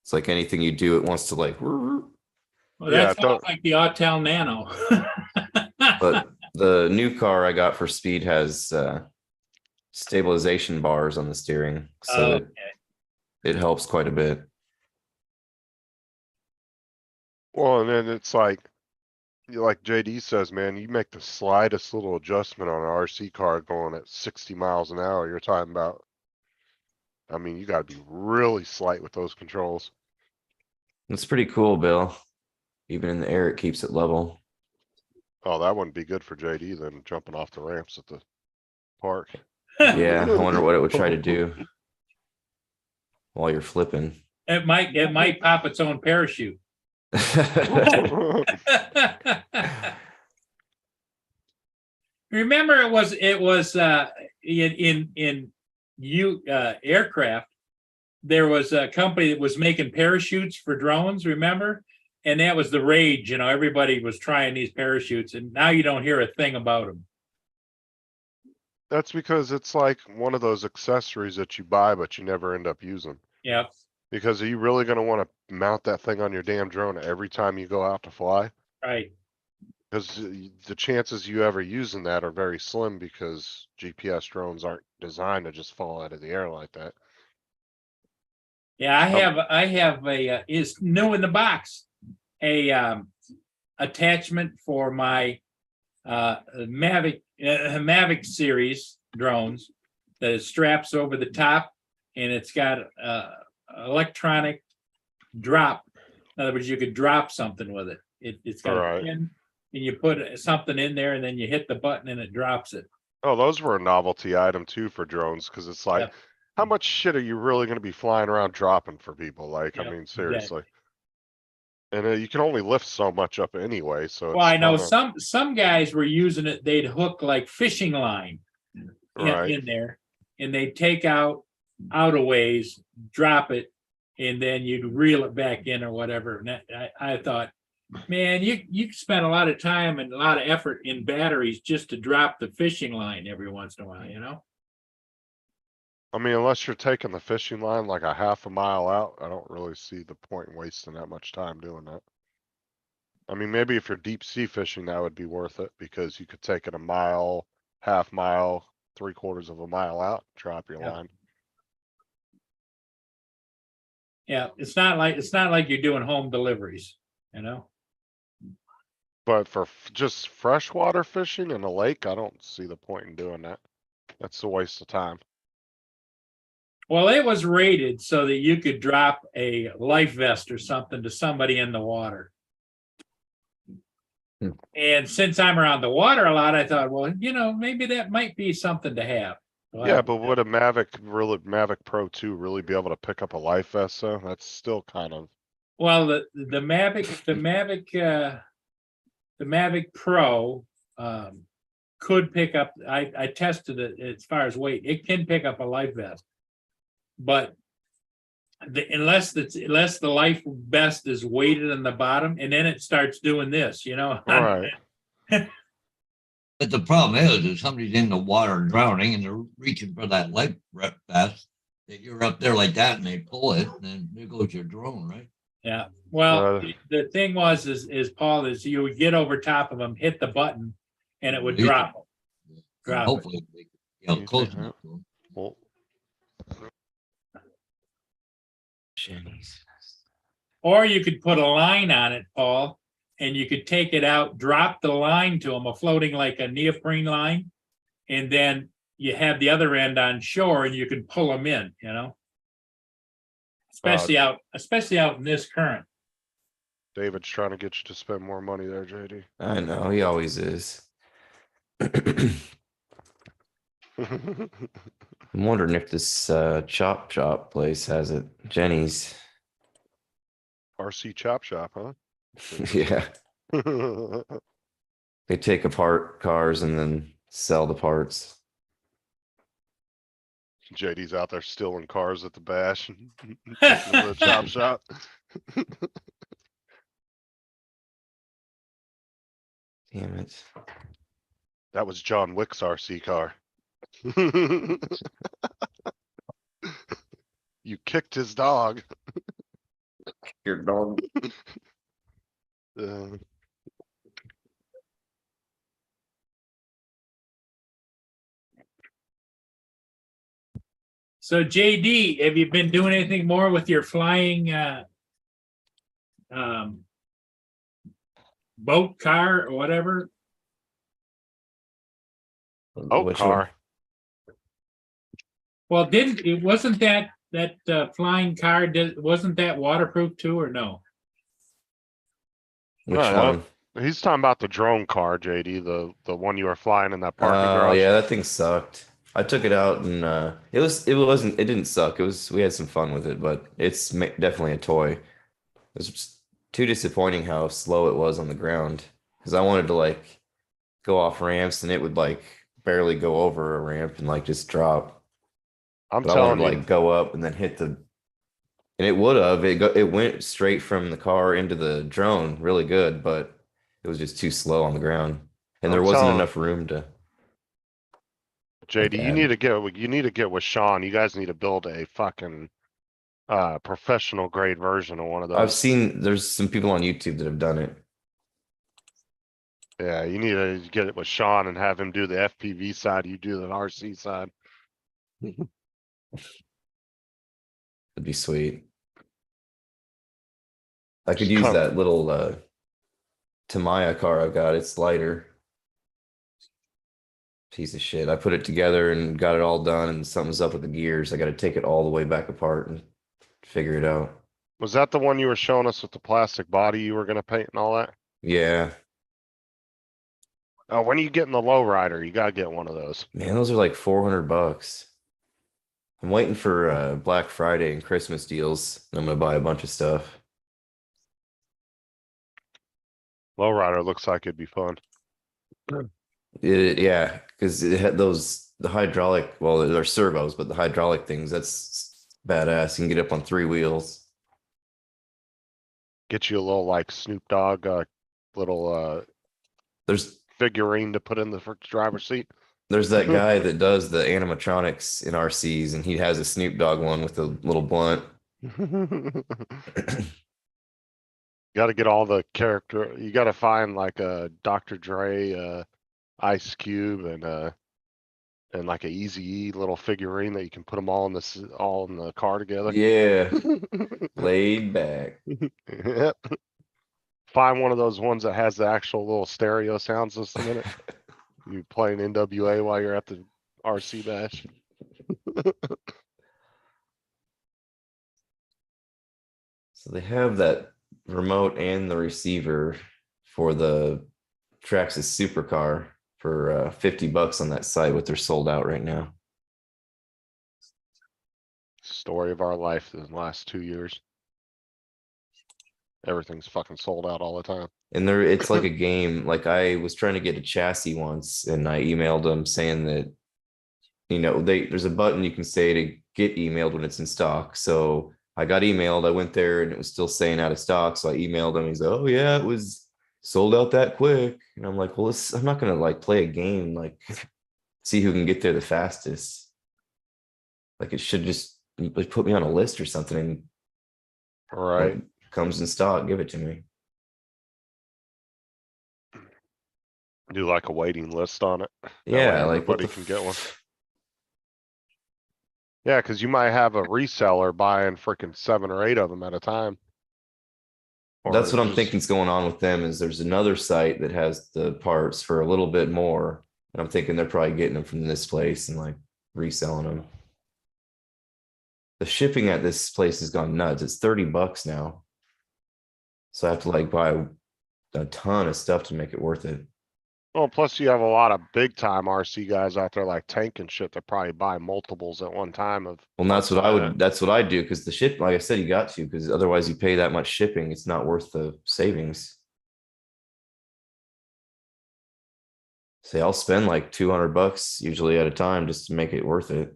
It's like anything you do, it wants to like, Well, Yeah, that's don't- like the Autel Nano. but the new car I got for speed has stabilization bars on the steering, so Okay. it helps quite a bit. Well, and then it's like JD says, man, you make the slightest little adjustment on an RC car going at 60 miles an hour, you're talking about, I mean, you gotta be really slight with those controls. It's pretty cool, Bill. Even in the air, it keeps it level. Oh, that wouldn't be good for JD then, jumping off the ramps at the park. Yeah, I wonder what it would try to do while you're flipping. It might pop its own parachute. Remember, it was in aircraft. There was a company that was making parachutes for drones. Remember, and that was the rage. You know, everybody was trying these parachutes, and now you don't hear a thing about them. That's because it's like one of those accessories that you buy, but you never end up using. Yeah, Because are you really gonna wanna mount that thing on your damn drone every time you go out to fly? right. Cause the chances you ever using that are very slim because GPS drones aren't designed to just fall out of the air like that. Yeah, I have a is new in the box, a attachment for my Mavic series drones that it straps over the top, and it's got electronic drop. In other words, you could drop something with it. It's got a Right. pin, and you put something in there, and then you hit the button, and it drops it. Oh, those were a novelty item too for drones, cause it's like, Yep. how much shit are you really gonna be flying around dropping for people? Like, I Yep, mean, seriously. And you can only lift so much up anyway, so. Well, I know kinda- some guys were using it. They'd hook like fishing line Right. in there, and they'd take out a ways, drop it, and then you'd reel it back in or whatever. And I thought, man, you spend a lot of time and a lot of effort in batteries just to drop the fishing line every once in a while, you know? I mean, unless you're taking the fishing line like a half a mile out, I don't really see the point in wasting that much time doing that. I mean, maybe if you're deep sea fishing, that would be worth it because you could take it a mile, half mile, 3/4 of a mile out, drop your Yeah. line. Yeah, it's not like you're doing home deliveries, you know? But for just freshwater fishing in a lake, I don't see the point in doing that. That's a waste of time. Well, it was rated so that you could drop a life vest or something to somebody in the water. Hmm. And since I'm around the water a lot, I thought, well, you know, maybe that might be something to have. Yeah, but would a Mavic Pro 2 really be able to pick up a life vest though? That's still kind of, Well, the Mavic Pro could pick up. I tested it as far as weight. It can pick up a life vest, but unless the life vest is weighted on the bottom, and then it starts doing this, you know. right. But the problem is somebody's in the water drowning and they're reaching for that life vest, that you're up there like that and they pull it, and then there goes your drone, right? Yeah. Well, Uh, the thing was, is Paul, is you would get over top of them, hit the button, and it would Release it. drop them. And Drop it. hopefully they get You close think enough to 'em. Well, Jenny's. Or you could put a line on it, Paul, and you could take it out, drop the line to them, a floating like a neoprene line. And then you have the other end on shore and you can pull them in, you know? Especially out in this current. David's trying to get you to spend more money there, JD. I know, he always is. I'm wondering if this chop chop place has it. Jenny's. RC Chop Shop, huh? Yeah. They take apart cars and then sell the parts. JD's out there stealing cars at the bash. Taking them to the chop shop. Damn it. That was John Wick's RC car. You kicked his dog. Your dog. Uh, So JD, have you been doing anything more with your flying boat, car, or whatever? Oh, Which one? car. Well, wasn't that flying car, wasn't that waterproof too, or no? Which Right, one? He's talking about the drone car, JD, the one you were flying in that parking Oh garage. yeah, that thing sucked. I took it out and it didn't suck. We had some fun with it, but definitely a toy. It was just too disappointing how slow it was on the ground because I wanted to like go off ramps and it would like barely go over a ramp and like just drop. I'm But I wanted telling to you, like go up and then hit the and it would have it went straight from the car into the drone really good, but it was just too slow on the ground and I'm there wasn't telling enough room to like JD, add. you need to get with Sean. You guys need to build a fucking professional grade version of one of I've those. seen there's some people on YouTube that have done it. Yeah, you need to get it with Sean and have him do the FPV side, you do the RC side. It'd be sweet. I could Just use come, that little Tamiya car I've got. It's lighter. Piece of shit. I put it together and got it all done, and something's up with the gears. I got to take it all the way back apart and figure it out. was that the one you were showing us with the plastic body you were gonna paint and all that? Yeah, Oh, when are you getting the lowrider? You gotta get one of those. man, those are like $400. I'm waiting for Black Friday and Christmas deals. And I'm gonna buy a bunch of stuff. Lowrider looks like it'd be fun. Yeah, because it had the hydraulic. Well, they're servos, but the hydraulic things. That's badass. You can get up on 3 wheels. Get you a little like Snoop Dogg, little There's figurine to put in the driver's seat. There's that guy that does the animatronics in RCs, and he has a Snoop Dogg one with a little blunt. Gotta get all the character, you gotta find like a Dr. Dre, Ice Cube and like a Easy little figurine that you can put them all in all in the car together. Yeah, laid back. Yep. Find one of those ones that has the actual little stereo sound system in it. You playing NWA while you're at the RC bash. So they have that remote and the receiver for the Traxxas supercar for $50 on that site, but they're sold out right now. Story of our life in the last 2 years. Everything's fucking sold out all the time. And it's like a game. Like I was trying to get a chassis once, and I emailed them saying that there's a button you can say to get emailed when it's in stock. So I got emailed. I went there and it was still saying out of stock. So I emailed him. He's like, "Oh yeah, it was sold out that quick." And I'm like, "Well, I'm not gonna like play a game like see who can get there the fastest. Like it should just like, put me on a list or something. And when Right. it comes in stock, give it to me." Do like a waiting list on it. That way Yeah, like what everybody the can get one. Yeah, cause you might have a reseller buying freaking 7 or 8 of them at a time. That's Or what I'm just, thinking is going on with them is there's another site that has the parts for a little bit more. And I'm thinking they're probably getting them from this place and like reselling them. The shipping at this place has gone nuts. It's $30 now. So I have to like buy a ton of stuff to make it worth it. well, plus you have a lot of big time RC guys out there like Tank and shit that probably buy multiples at one time of. Well, that's what I do because the ship, like I said, you got to, because otherwise you pay that much shipping. It's not worth the savings. Say I'll spend like $200 usually at a time just to make it worth it.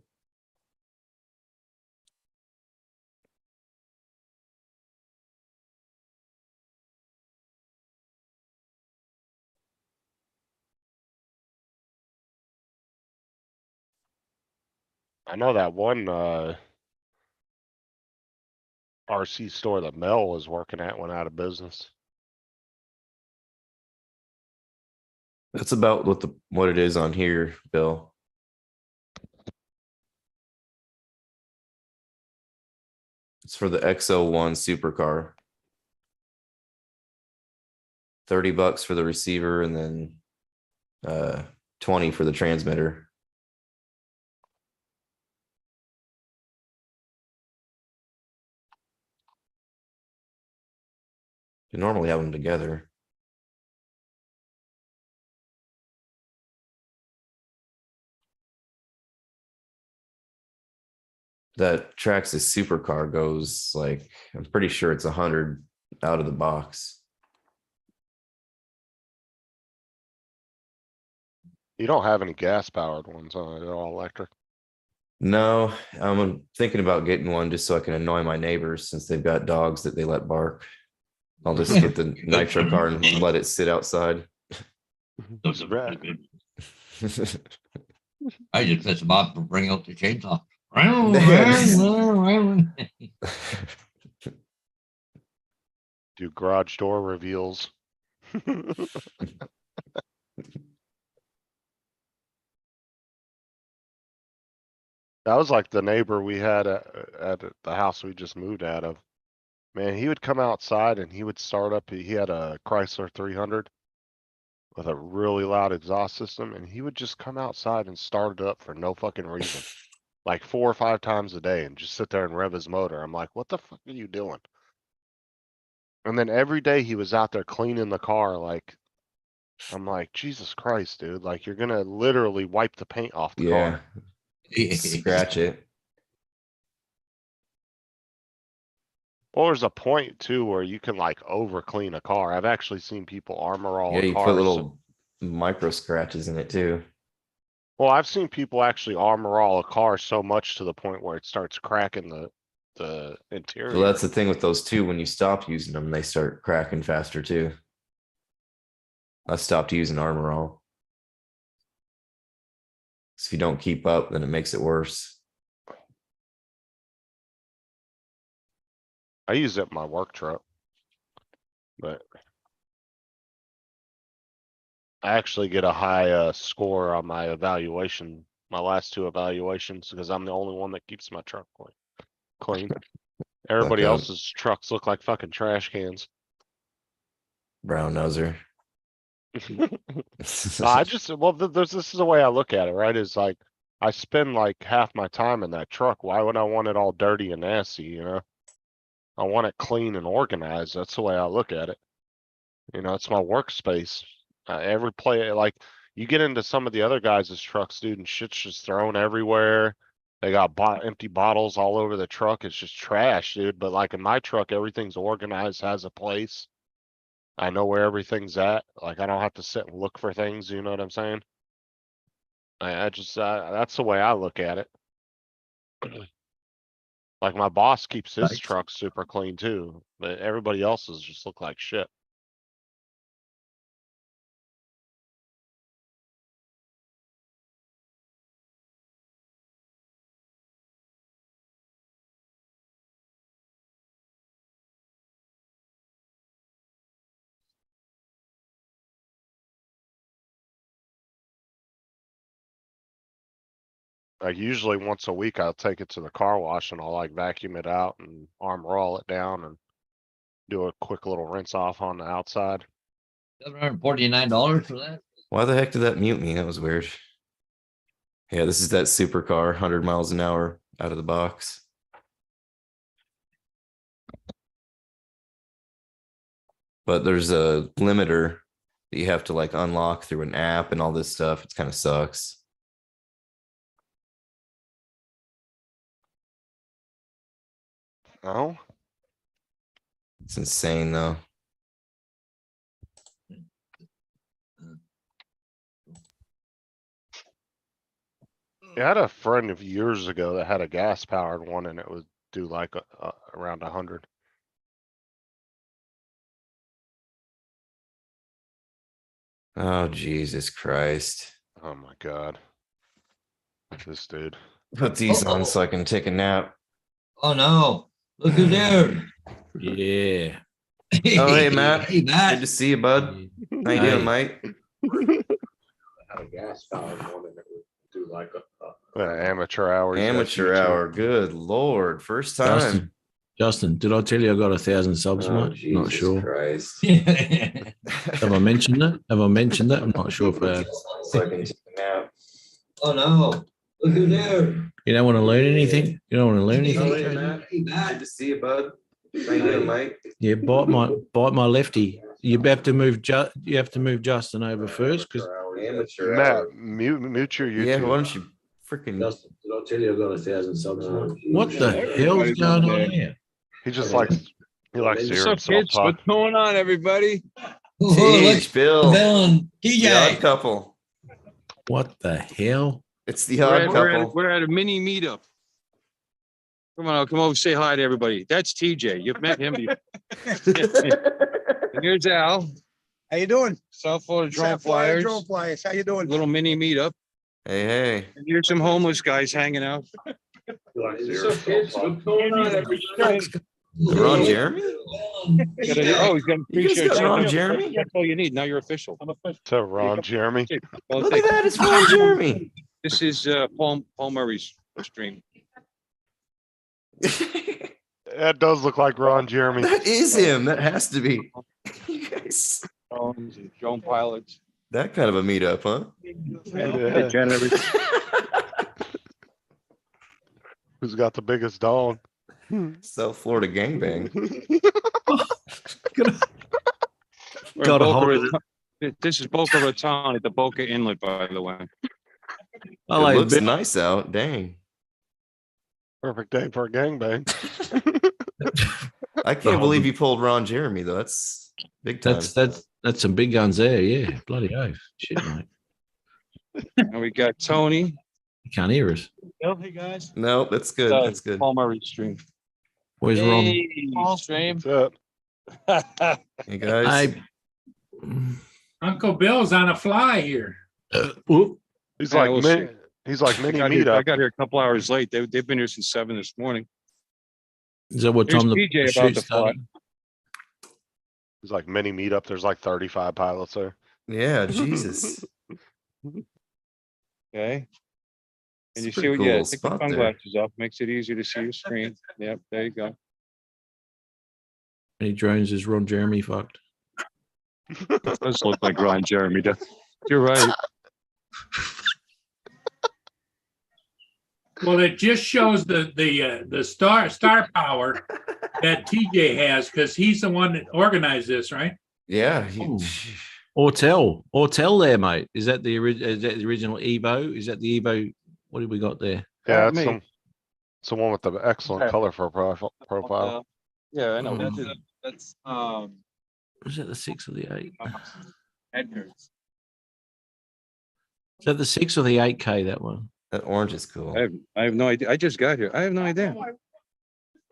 I know that one RC store that Mel was working at went out of business. That's about what it is on here, Bill. It's for the XO1 supercar. $30 for the receiver and then 20 for the transmitter. You normally have them together. that Traxxas supercar goes like, I'm pretty sure it's 100 out of the box. You don't have any gas powered ones, huh? They're all electric. No, I'm thinking about getting one just so I can annoy my neighbors since they've got dogs that they let bark. I'll just get the nitro car and let it sit outside. Those are Right. good. I just pissed them off for bringing out the chainsaw. Do garage door reveals. That was like the neighbor we had at the house we just moved out of. Man, he would come outside and he would start up, he had a Chrysler 300 with a really loud exhaust system, and he would just come outside and start it up for no fucking reason. Like 4 or 5 times a day and just sit there and rev his motor. I'm like, what the fuck are you doing? And then every day he was out there cleaning the car, like, I'm like, Jesus Christ, dude, like you're gonna literally wipe the paint off the Yeah, car. scratch it. Well, there's a point too where you can like over clean a car. I've actually seen people armor all Yeah, a you car. put so- little micro scratches in it too. Well, I've seen people actually armor all a car so much to the point where it starts cracking the interior. Well, that's the thing with those two. When you stop using them, they start cracking faster too. I stopped using Armor All. So if you don't keep up, then it makes it worse. I use it in my work truck. But I actually get a high score on my evaluation, my last 2 evaluations, because I'm the only one that keeps my truck clean. Everybody up. else's trucks look like fucking trash cans. Brown noser. No, I just, well, this is the way I look at it, right? Is like, I spend like half my time in that truck. Why would I want it all dirty and nasty, you know? I want it clean and organized. That's the way I look at it. You know, it's my workspace. Every play, like, you get into some of the other guys' trucks, dude, and shit's just thrown everywhere. They got empty bottles all over the truck. It's just trash, dude. But like in my truck, everything's organized, has a place. I know where everything's at. Like, I don't have to sit and look for things, you know what I'm saying? I just, that's the way I look at it. Like, my boss keeps his Nice. truck super clean too, but everybody else's just look like shit. Like, usually once a week, I'll take it to the car wash and I'll like vacuum it out and armor all it down and do a quick little rinse off on the outside. $749 for that? Why the heck did that mute me? That was weird. Yeah, this is that supercar, 100 miles an hour out of the box. But there's a limiter that you have to like unlock through an app and all this stuff. It kind of sucks. Oh, It's insane though. I had a friend of years ago that had a gas powered one and it would do like around 100. Oh, Jesus Christ. Oh my god. This dude. Put these on so I can take a nap. Oh no, look who's there. Yeah. Oh, hey, Matt. Hey, Good Matt. to see you, bud. How you Hey. doing, Mike? Had a gas powered one and it would do like Amateur hour. he's got Amateur YouTube. hour. Good Lord. First time. Justin, Justin, did I tell you I got 1,000 subs, Oh, mate? Not Jesus sure. Christ. Have I mentioned it? Have I mentioned it? I'm not sure if I have. So I can take a nap. Oh no, look who's there. You don't want to learn anything? You don't want to learn Oh, anything? hey, Matt. Hey, Good Matt. to see you, bud. How you doing, Mike? Yeah, bite my lefty. You have to move Justin over first because Amateur Matt, hour. mute your YouTube. Yeah, why don't you freaking. Justin, did I tell you I've got 1,000 subs now? What the hell's going on here? He just likes, he likes to What's hear What's up, himself kids? talk. What's going on, everybody? Oh, Teach, Bill. Bill and The odd TJ. couple. What the hell? It's the We're odd at, we're, at, couple. we're at a mini meetup. Come on, come over, say hi to everybody. That's TJ. You've met him before. And here's Al, How you doing? South Florida Drone South Florida Flyers. Drone Flyers. How you doing? Little mini meetup. Hey, hey. And here's some homeless guys hanging out. He likes to hear What's up, kids? himself What's talk. going on, everybody? Ron Jeremy? Oh, he's got a You guys t-shirt. got Ron Jeremy? That's all you need. Now you're official. So Ron Jeremy, Well, Look at that, it's Ron Jeremy. This is Paul Murray's stream. that does look like Ron Jeremy. That is him. That has to be. You guys, Drones and drone pilots. that kind of a meetup, huh? Yeah. Who's got the biggest dong? South Florida gangbang. We're in Got a Boca hold of Raton. This is Boca Raton at the Boca Inlet, by the way. I It like looks Bill. nice out. Dang. Perfect day for a gangbang. I can't believe you pulled Ron Jeremy though. That's big time. That's some big guns there. Yeah, bloody oath. Shit, mate. And we got Tony. You can't hear us. Hey, guys. No, that's good. That's good. Paul Murray's stream. Where's Ron? Stream. That's it. Hey guys. Uncle Bill's on a fly here. Whoop. He's Yeah, like we'll mini, see. he's like I mini got, here, I meetup. got here a couple hours late. They've been here since 7 this morning. Is that what Here's time the PJ about shoot to started? He's like mini meetup. There's like 35 pilots there. Yeah, Jesus. Okay. And It's you a see pretty what, yeah, cool take the spot there. sunglasses off, makes it easier to see your screen. Yep, there you go. Any drones is Ron Jeremy fucked? Does look like Ron Jeremy. You're right. Well, it just shows the star power that TJ has because he's the one that organized this, right? Yeah. Ooh. Ortel there, mate. Is that the original Evo? Is that the Evo? What have we got there? Yeah, Not that's me. some one with the excellent Okay. color for a profile. Yeah, I know. Oh. That's Is that the 6 or the 8? Edgar's. Is that the 6 or the 8K? That one. That orange is cool. I have no idea. I just got here. I have no idea.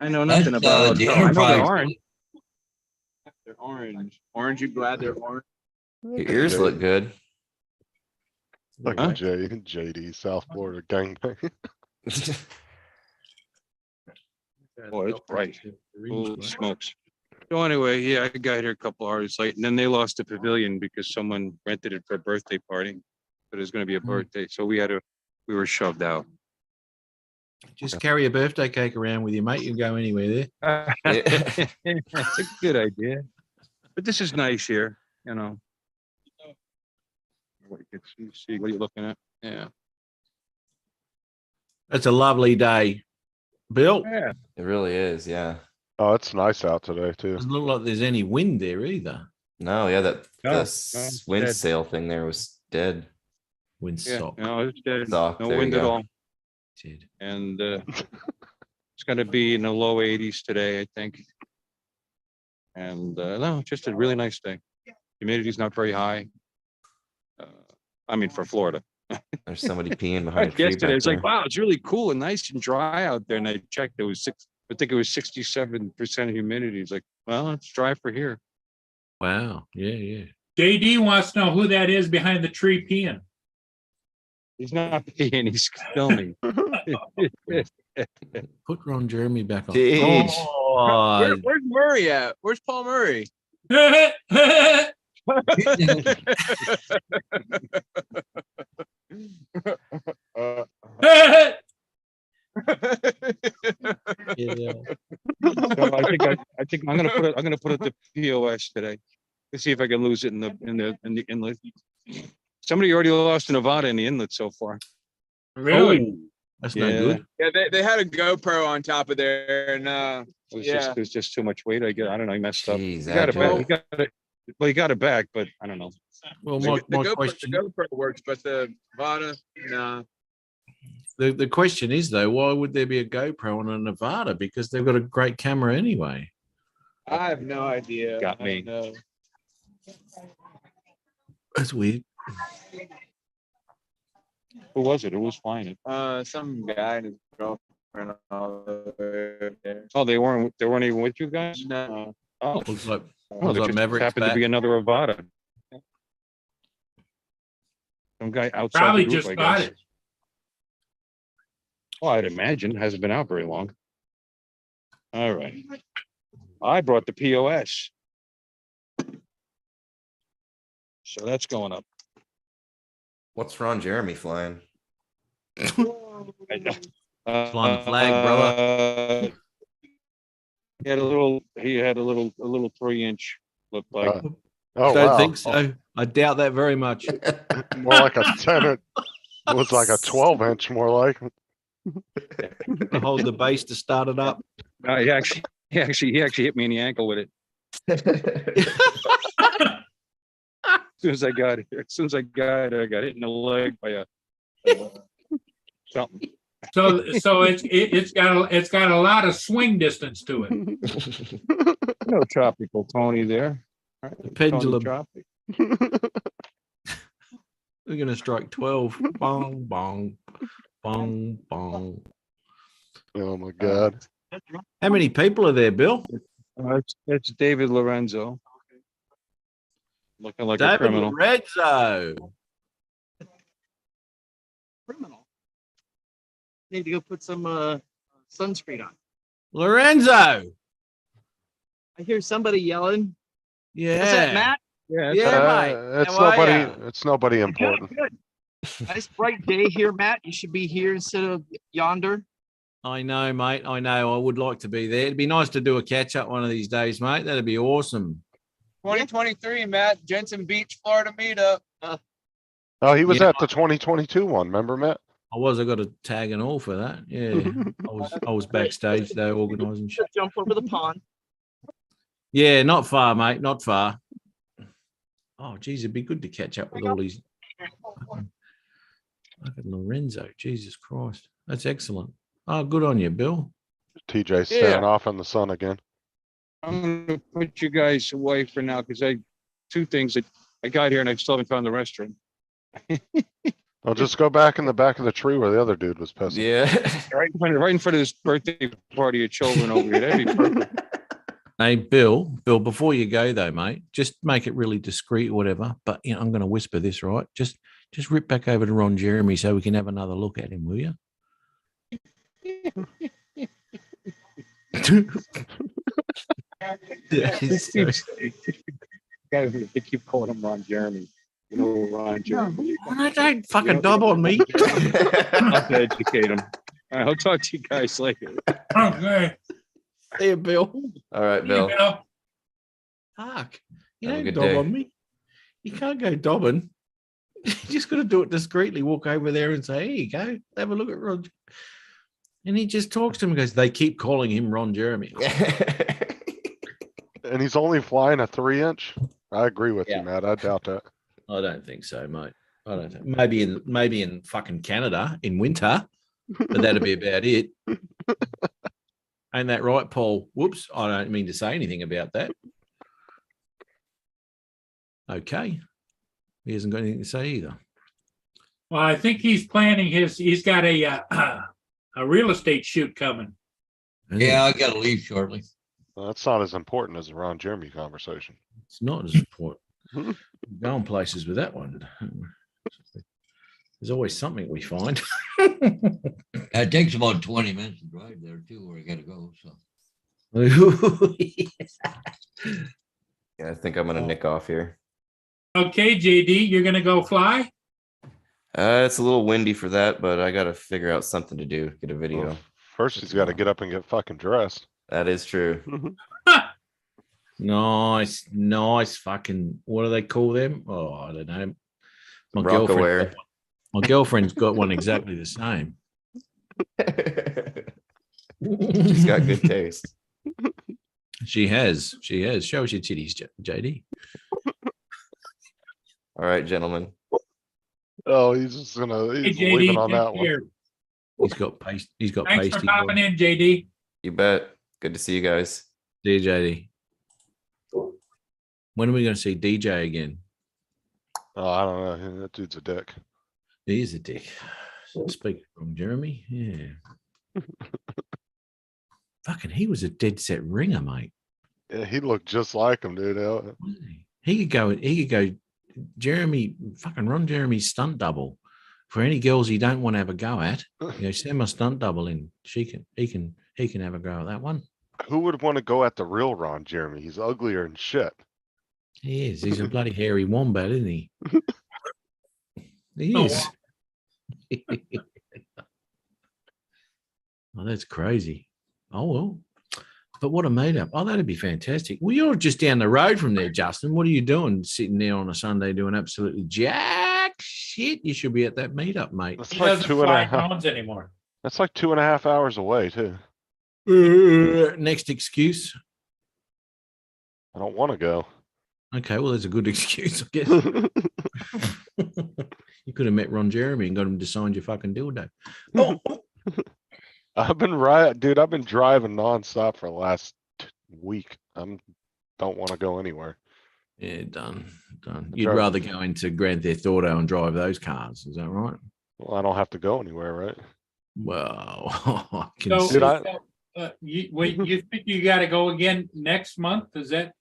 I know That's, nothing about the it. I know they're Enterprise. orange. They're orange. Orange, you glad they're orange? Your ears look good. Like Huh? a JD South Florida gangbang. Boy, it's bright. Holy smokes. So anyway, yeah, I got here a couple hours late and then they lost the pavilion because someone rented it for a birthday party. But it's gonna be a birthday, so we were shoved out. Just carry a birthday cake around with you, mate. You can go anywhere there. It's a good idea. But this is nice here, you know. What you can see, what are you looking at? Yeah. It's a lovely day. Bill, Yeah. It really is. Yeah. Oh, it's nice out today too. doesn't look like there's any wind there either. No, yeah, that No, the it's wind dead. sail thing there was dead. Wind Yeah, sock. no, it's dead. Sock, No there you wind at go. all. Dead. And it's gonna be in the low 80s today, I think. And no, just a really nice day. Humidity's not very high. I mean, for Florida. There's somebody peeing behind a tree Yesterday, back it's like, there. wow, it's really cool and nice and dry out there. And I checked, it was I think it was 67% humidity. It's like, well, it's dry for here. Wow. Yeah, yeah. JD wants to know who that is behind the tree peeing. He's not peeing, he's filming. Put Ron Jeremy back on. Jeez. Oh, Where's Murray at? Where's Paul Murray? yeah. So I think I'm gonna put it to POS today. Let's see if I can lose it in the inlet. Somebody already lost to Nevada in the inlet so far. Really? That's no Yeah. good. Yeah, they had a GoPro on top of there, and It was just too much weight. I don't know. I messed up. Jeez, He got it back. Agile. He got it. Well, he got it back, but I don't know. Well, the my GoPro, question. the GoPro works, but the Vada, nah. The question is though, why would there be a GoPro on a Nevada? Because they've got a great camera anyway. I have no idea. Got I me. don't know. That's weird. Who was it? Who was flying it? Some guy and his girlfriend all the way there. Oh, they weren't even with you guys? No. Oh, Looks like oh, looks there like just Maverick's happened to be back. another Avada. Some guy outside Probably the group, just I got guess. it. Well, I'd imagine, hasn't been out very long. All right. I brought the POS. So that's going up. What's Ron Jeremy flying? I know. Flying the flag, brother. He had a little 3-inch, looked like. Oh, Don't wow. think so. I doubt that very much. More like a 10 or, it was like a 12-inch more like. To hold the base to start it up. He actually hit me in the ankle with it. As soon as I got here, I got hit in the leg by a something. So it's got a lot of swing distance to it. No tropical Tony there. All right, The pendulum. Tropic. We're gonna strike 12. Bong bong. Bong bong. Oh my God. How many people are there, Bill? It's David Lorenzo. Looking like a David criminal. Lorenzo. Criminal. Need to go put some sunscreen on. Lorenzo. I hear somebody yelling. Yeah. Is that Matt? Yeah, Yeah, mate. It's How are nobody, ya? it's nobody important. Good. Nice bright day here, Matt. You should be here instead of yonder. I know, mate. I know. I would like to be there. It'd be nice to do a catch up one of these days, mate. That'd be awesome. 2023, Matt, Jensen Beach, Florida meetup. Oh, he was Yeah. at the 2022 one, remember, Matt? I got a tag and all for that. Yeah. I was backstage though, organising shit. Jump over the pond. Yeah, not far, mate. Not far. Oh, geez, it'd be good to catch up with all these. Look at Lorenzo. Jesus Christ. That's excellent. Oh, good on you, Bill. TJ staring off in the sun again. I'm gonna put you guys away for now because two things that I got here and I still haven't found the restroom. I'll just go back in the back of the tree where the other dude was pissing. Yeah. Right in front of this birthday party of children over here. That'd be perfect. Hey, Bill, before you go though, mate, just make it really discreet or whatever. But you know, I'm going to whisper this, right? Just rip back over to Ron Jeremy so we can have another look at him, will you? They keep calling him Ron Jeremy. You know, Ron Jeremy. Don't fucking dob on me. I'll have to educate him. All right, I'll talk to you guys later. Okay. There, Bill. All right, Here Bill. you go. Fuck. You Have a don't good dob day. on me. You can't go dobbing. You just got to do it discreetly. Walk over there and say, "Here you go. Have a look at Ron." And he just talks to him and goes, they keep calling him Ron Jeremy. And he's only flying a 3-inch? I agree with you, Matt. I doubt that. I don't think so, mate. I don't think. Maybe in fucking Canada in winter, but that'd be about it. Ain't that right, Paul? Whoops. I don't mean to say anything about that. Okay. He hasn't got anything to say either. Well, I think he's planning he's got a real estate shoot coming. Yeah, I gotta leave shortly. Well, that's not as important as the Ron Jeremy conversation. It's not as important. Going places with that one. There's always something we find. It takes about 20 minutes to drive there too, where I gotta go, so. Yeah, I think I'm gonna nick off here. Okay, JD, you're gonna go fly? It's a little windy for that, but I gotta figure out something to do. Get a video. Well, first, he's got to get up and get fucking dressed. That is true. Nice fucking, what do they call them? Oh, I don't know. My Rockaware. girlfriend's got one exactly the same. She's got good taste. She has. Show us your titties, JD. All right, gentlemen. Oh, he's Hey, leaving JD, on that take one. care. He's got paste. He's got Thanks for pasty. popping in, JD. You bet. Good to see you guys. DJD. When are we going to see DJ again? Oh, I don't know. That dude's a dick. He is a dick. Speak from Jeremy. Yeah. Fucking, he was a dead set ringer, mate. Yeah, he looked just like him, dude. Wasn't he? He could go. Jeremy, fucking Ron Jeremy's stunt double for any girls he don't want to have a go at. Send my stunt double in. He can have a go at that one. Who would want to go at the real Ron Jeremy? He's uglier than shit. He is. He's a bloody hairy wombat, isn't he? He Oh, is. Oh, that's crazy. Oh, well. But what a meetup. Oh, that'd be fantastic. Well, you're just down the road from there, Justin. What are you doing sitting there on a Sunday doing absolutely jack shit? You should be at that meetup, mate. That's He like doesn't 2.5. fly drones anymore. That's like 2.5 hours away too. Next excuse. I don't want to go. Okay, well, there's a good excuse, I guess. You could have met Ron Jeremy and got him to sign your fucking dildo. Oh, I've been driving nonstop for the last week. Don't want to go anywhere. yeah, done. I You'd drove- rather go into Grand Theft Auto and drive those cars, is that right? Well, I don't have to go anywhere, right? Well, I can So, see. Dude, I- you think you got to go again next month? Is that?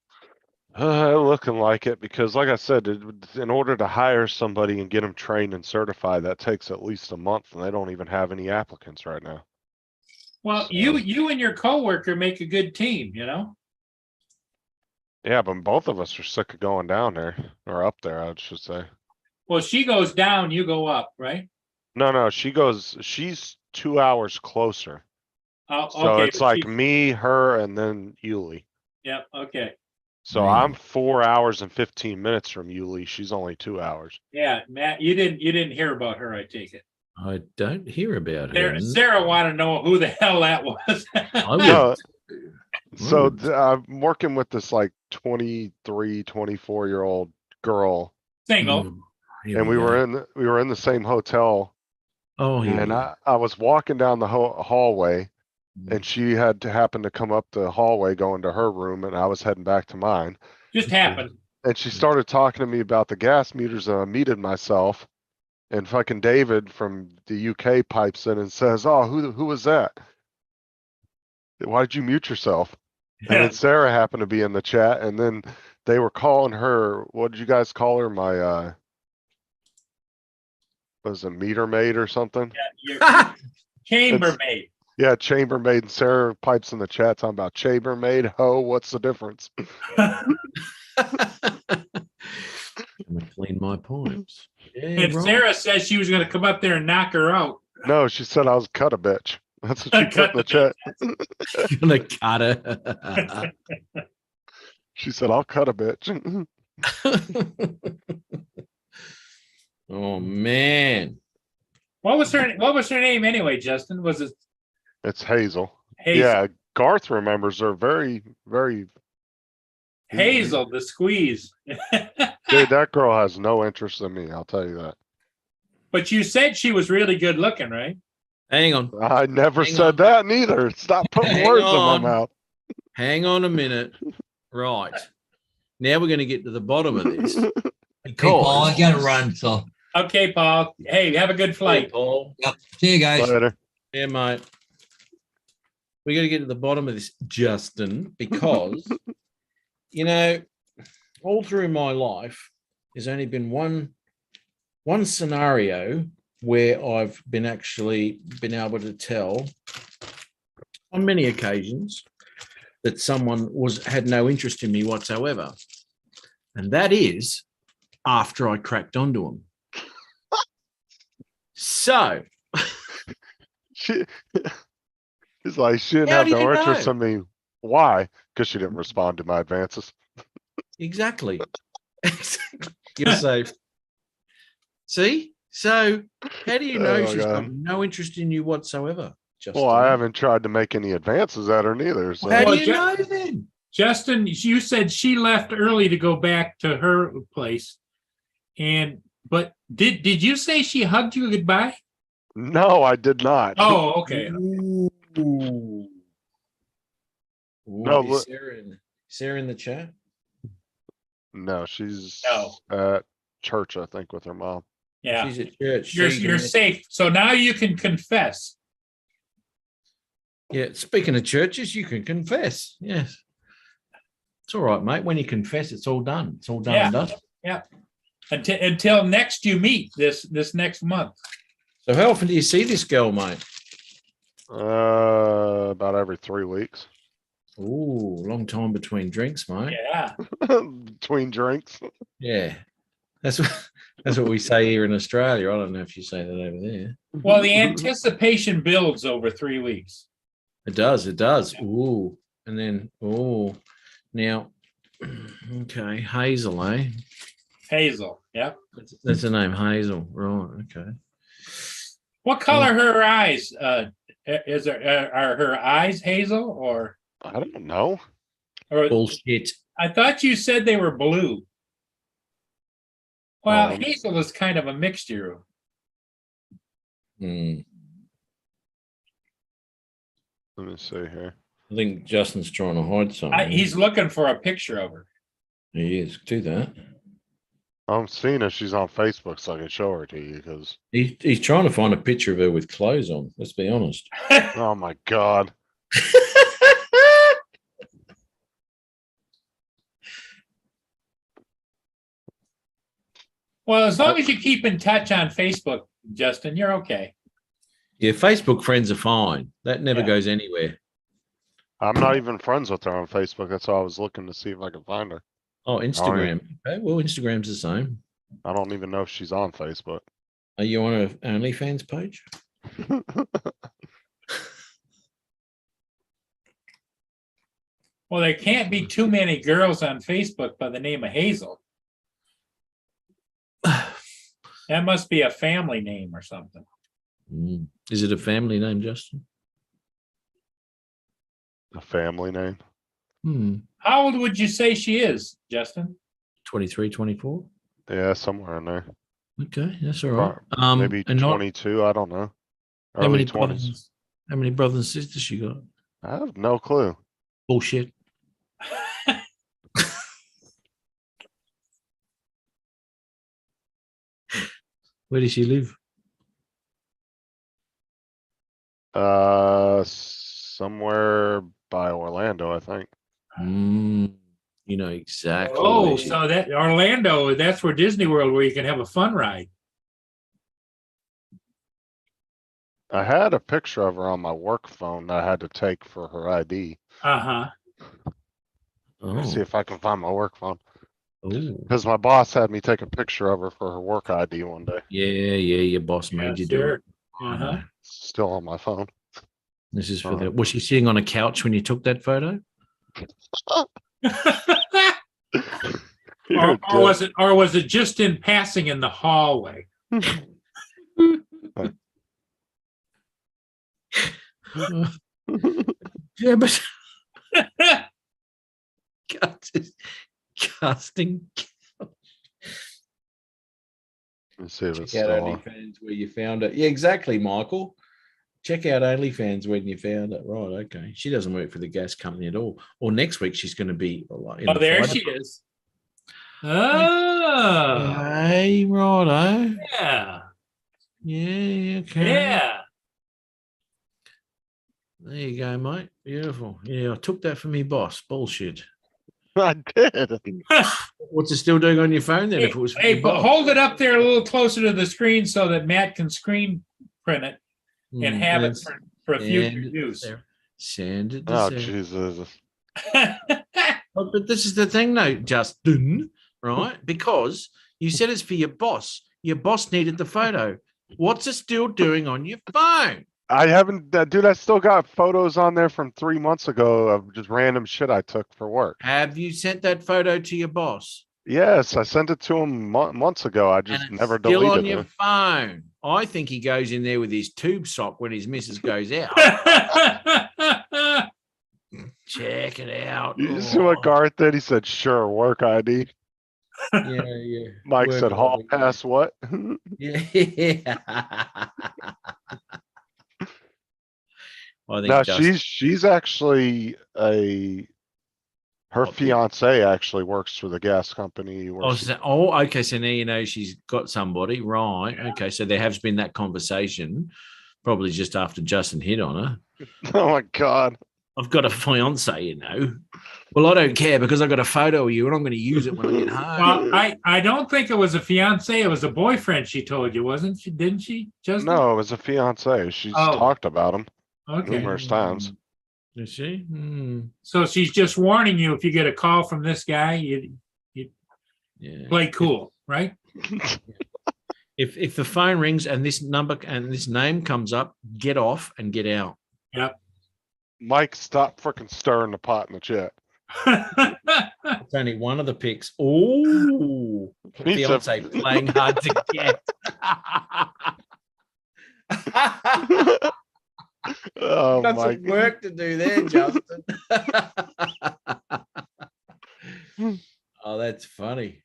Looking like it, because like I said, in order to hire somebody and get them trained and certified, that takes at least a month, and they don't even have any applicants right now. Well, So- you and your coworker make a good team, Yeah, but both of us are sick of going down there, or up there, I should say. Well, she goes down, you go up, right? No, she's 2 hours closer. Oh, So okay, it's but like she- me, her, and then Yuli. Yeah, okay. So Man. I'm 4 hours and 15 minutes from Yuli. She's only 2 hours. Yeah, Matt, you didn't hear about her, I take it. I don't hear about her. Sarah wanted to know who the hell that was. I would. No, so Mm. I'm working with this like 23, 24-year-old girl, Single. Here and we go. were in the same hotel, Oh, here and we go. I was walking down the hallway, Mm. and she had to happen to come up the hallway going to her room, and I was heading back to mine. Just happened. And she started talking to me about the gas meters, and I muted myself. And fucking David from the UK pipes in and says, "Oh, who was that? Why did you mute yourself?" And then Sarah happened to be in the chat, and then they were calling her. What did you guys call her? My was it meter maid or something? Your chambermaid. Yeah, chambermaid. And Sarah pipes in the chat talking about chambermaid. Ho, what's the difference? I'm gonna clean my pipes. Yeah, And right. Sarah says she was going to come up there and knock her out. No, she said I was cut a bitch. That's what she put Cut in the chat. Gonna cut her. She said, "I'll cut a bitch." Oh man. What was her name anyway, Justin? Was it It's Hazel. Hazel? Yeah, Garth remembers her very, very. Hazel, the squeeze. Dude, that girl has no interest in me. I'll tell you that. But you said she was really good looking, right? Hang on. I never Hang said on. that neither. Stop putting Hang words in on. my mouth. Hang on a minute. Right. Now we're going to get to the bottom of this. Hey, Paul, I Because gotta run, so Okay, Paul. Hey, have a good Hey, flight. Paul. see you guys. Later. Yeah, mate. We got to get to the bottom of this, Justin, because all through my life, there's only been one scenario where I've been able to tell on many occasions that someone had no interest in me whatsoever, and that is after I cracked onto them. So. He's like, she didn't How have do no you interest know? in me. Why? Because she didn't respond to my advances. Exactly. You're safe. See? So how do you know Oh, she's got God. no interest in you whatsoever? Justin? Well, I haven't tried to make any advances at her neither. So How do Well, you know then? Justin, you said she left early to go back to her place. But did you say she hugged you goodbye? No, I did not. Oh, okay. Ooh. Ooh, No, is look- Sarah in the chat? No, she's No. at church, I think, with her mom. Yeah, She's at church. you're She can you're make- safe. So now you can confess. Yeah, speaking of churches, you can confess. Yes. It's all right, mate. When you confess, it's all done. It's all done and dusted. Until next you meet this next month. So how often do you see this girl, mate? About every 3 weeks. Ooh, long time between drinks, mate. Yeah. Between drinks. Yeah. That's what we say here in Australia. I don't know if you say that over there. Well, the anticipation builds over 3 weeks. It does. It does. Ooh. And then, now, okay. Hazel, eh? Hazel. Yep. That's the name, Hazel. Right. Okay. What color are her eyes? Are her eyes hazel or I don't know. Bullshit. I thought you said they were blue. Well, Um, hazel is kind of a mixture. Hmm. Let me see here. I think Justin's trying to hide something. He's looking for a picture of her. He is. Do that. I'm seeing if she's on Facebook so I can show her to you because, He's trying to find a picture of her with clothes on. Let's be honest. oh my God. Well, as long as you keep in touch on Facebook, Justin, you're okay. Yeah, Facebook friends are fine. That never Yeah. goes anywhere. I'm not even friends with her on Facebook. That's why I was looking to see if I could find her. Oh, Instagram. Okay, well, Instagram's the same. I don't even know if she's on Facebook. Are you on an OnlyFans page? Well, there can't be too many girls on Facebook by the name of Hazel. That must be a family name or something. Mm. Is it a family name, Justin? A family name. How old would you say she is, Justin? 23, 24? Yeah, somewhere in there. Okay, that's all right. Maybe and not- 22. I don't know. how Early many 20s. brothers? How many brothers and sisters she got? I have no clue. Bullshit. Where does she live? Somewhere by Orlando, I think. You know exactly. Oh, where she- so that Orlando, that's where Disney World, where you can have a fun ride. I had a picture of her on my work phone that I had to take for her ID. Uh-huh. Let's see Oh, if I can find my work phone. oh. Because my boss had me take a picture of her for her work ID one day. Yeah, your boss made you do sure. it. I Uh-huh. know. It's still on my phone. This is for Oh. the. Was she sitting on a couch when you took that photo? You're a or was it just in passing in the hallway? Yeah, but casting. Let's see if it's Check out still on. OnlyFans where you found it. Yeah, exactly, Michael. Check out OnlyFans when you found it. Right, okay. She doesn't work for the gas company at all. Or next week she's going to be. In Oh, the there fire she department. is. Oh, Hey, righto. yeah, Yeah, okay. yeah. There you go, mate. Beautiful. Yeah, I took that from me boss. Bullshit. I did. What's it still doing on your phone then? Hey, If it was from hey, your but boss? hold it up there a little closer to the screen so that Matt can screen print it and have it for future and use. there. Send it to Oh, Sarah. Jesus. But this is the thing, though, Justin, right? Because you said it's for your boss. Your boss needed the photo. What's it still doing on your phone? I haven't, dude, I still got photos on there from 3 months ago of just random shit I took for work. Have you sent that photo to your boss? Yes, I sent it to him months ago. I And just it's never still on deleted your it. phone. I think he goes in there with his tube sock when his missus goes out. Check it out. You see what Oh, Garth did? He said, sure, work ID. yeah. Mike Work said, hall ID. pass what? Yeah. I think No, Justin, she's actually her Okay. fiance actually works for the gas company. Where okay. So now you know she's got somebody, right? Okay, so there has been that conversation, probably just after Justin hit on her. oh my God. I've got a fiance, you know. Well, I don't care because I got a photo of you and I'm going to use it when I get home. Well, I don't think it was a fiance. It was a boyfriend. She told you, wasn't she? Didn't she? Justin? No, it was a fiance. She's Oh. talked about him Okay. numerous times. Is she? Hmm. So she's just warning you if you get a call from this guy, you Yeah. play cool, right? If the phone rings and this number and this name comes up, get off and get out. Yep. Mike, stop freaking stirring the pot in the chat. It's only one of the picks. Oh, Pizza. fiance playing hard to get. Oh Got my some work to do there, Justin. Oh, that's funny.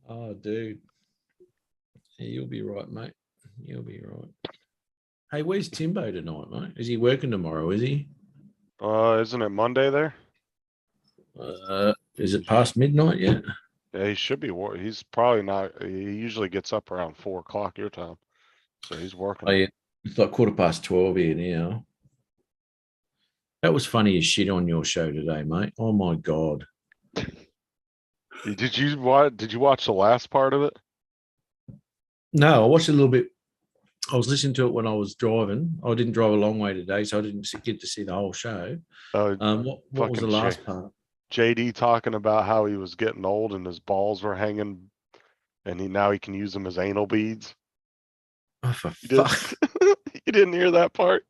Oh, dude. Yeah, you'll be right, mate. You'll be right. Hey, where's Timbo tonight, mate? Is he working tomorrow? Is he? Isn't it Monday there? Is it past midnight yet? Yeah, he should be. He's probably not. He usually gets up around 4 o'clock your time, so he's working. Oh yeah, it's like 12:15 here now. That was funny as shit on your show today, mate. Oh my god. Did you watch the last part of it? No, I watched a little bit. I was listening to it when I was driving. I didn't drive a long way today, so I didn't get to see the whole show. What was the fucking last part? JD talking about how he was getting old and his balls were hanging, and now he can use them as anal beads. Oh, for You fuck. you didn't hear that part?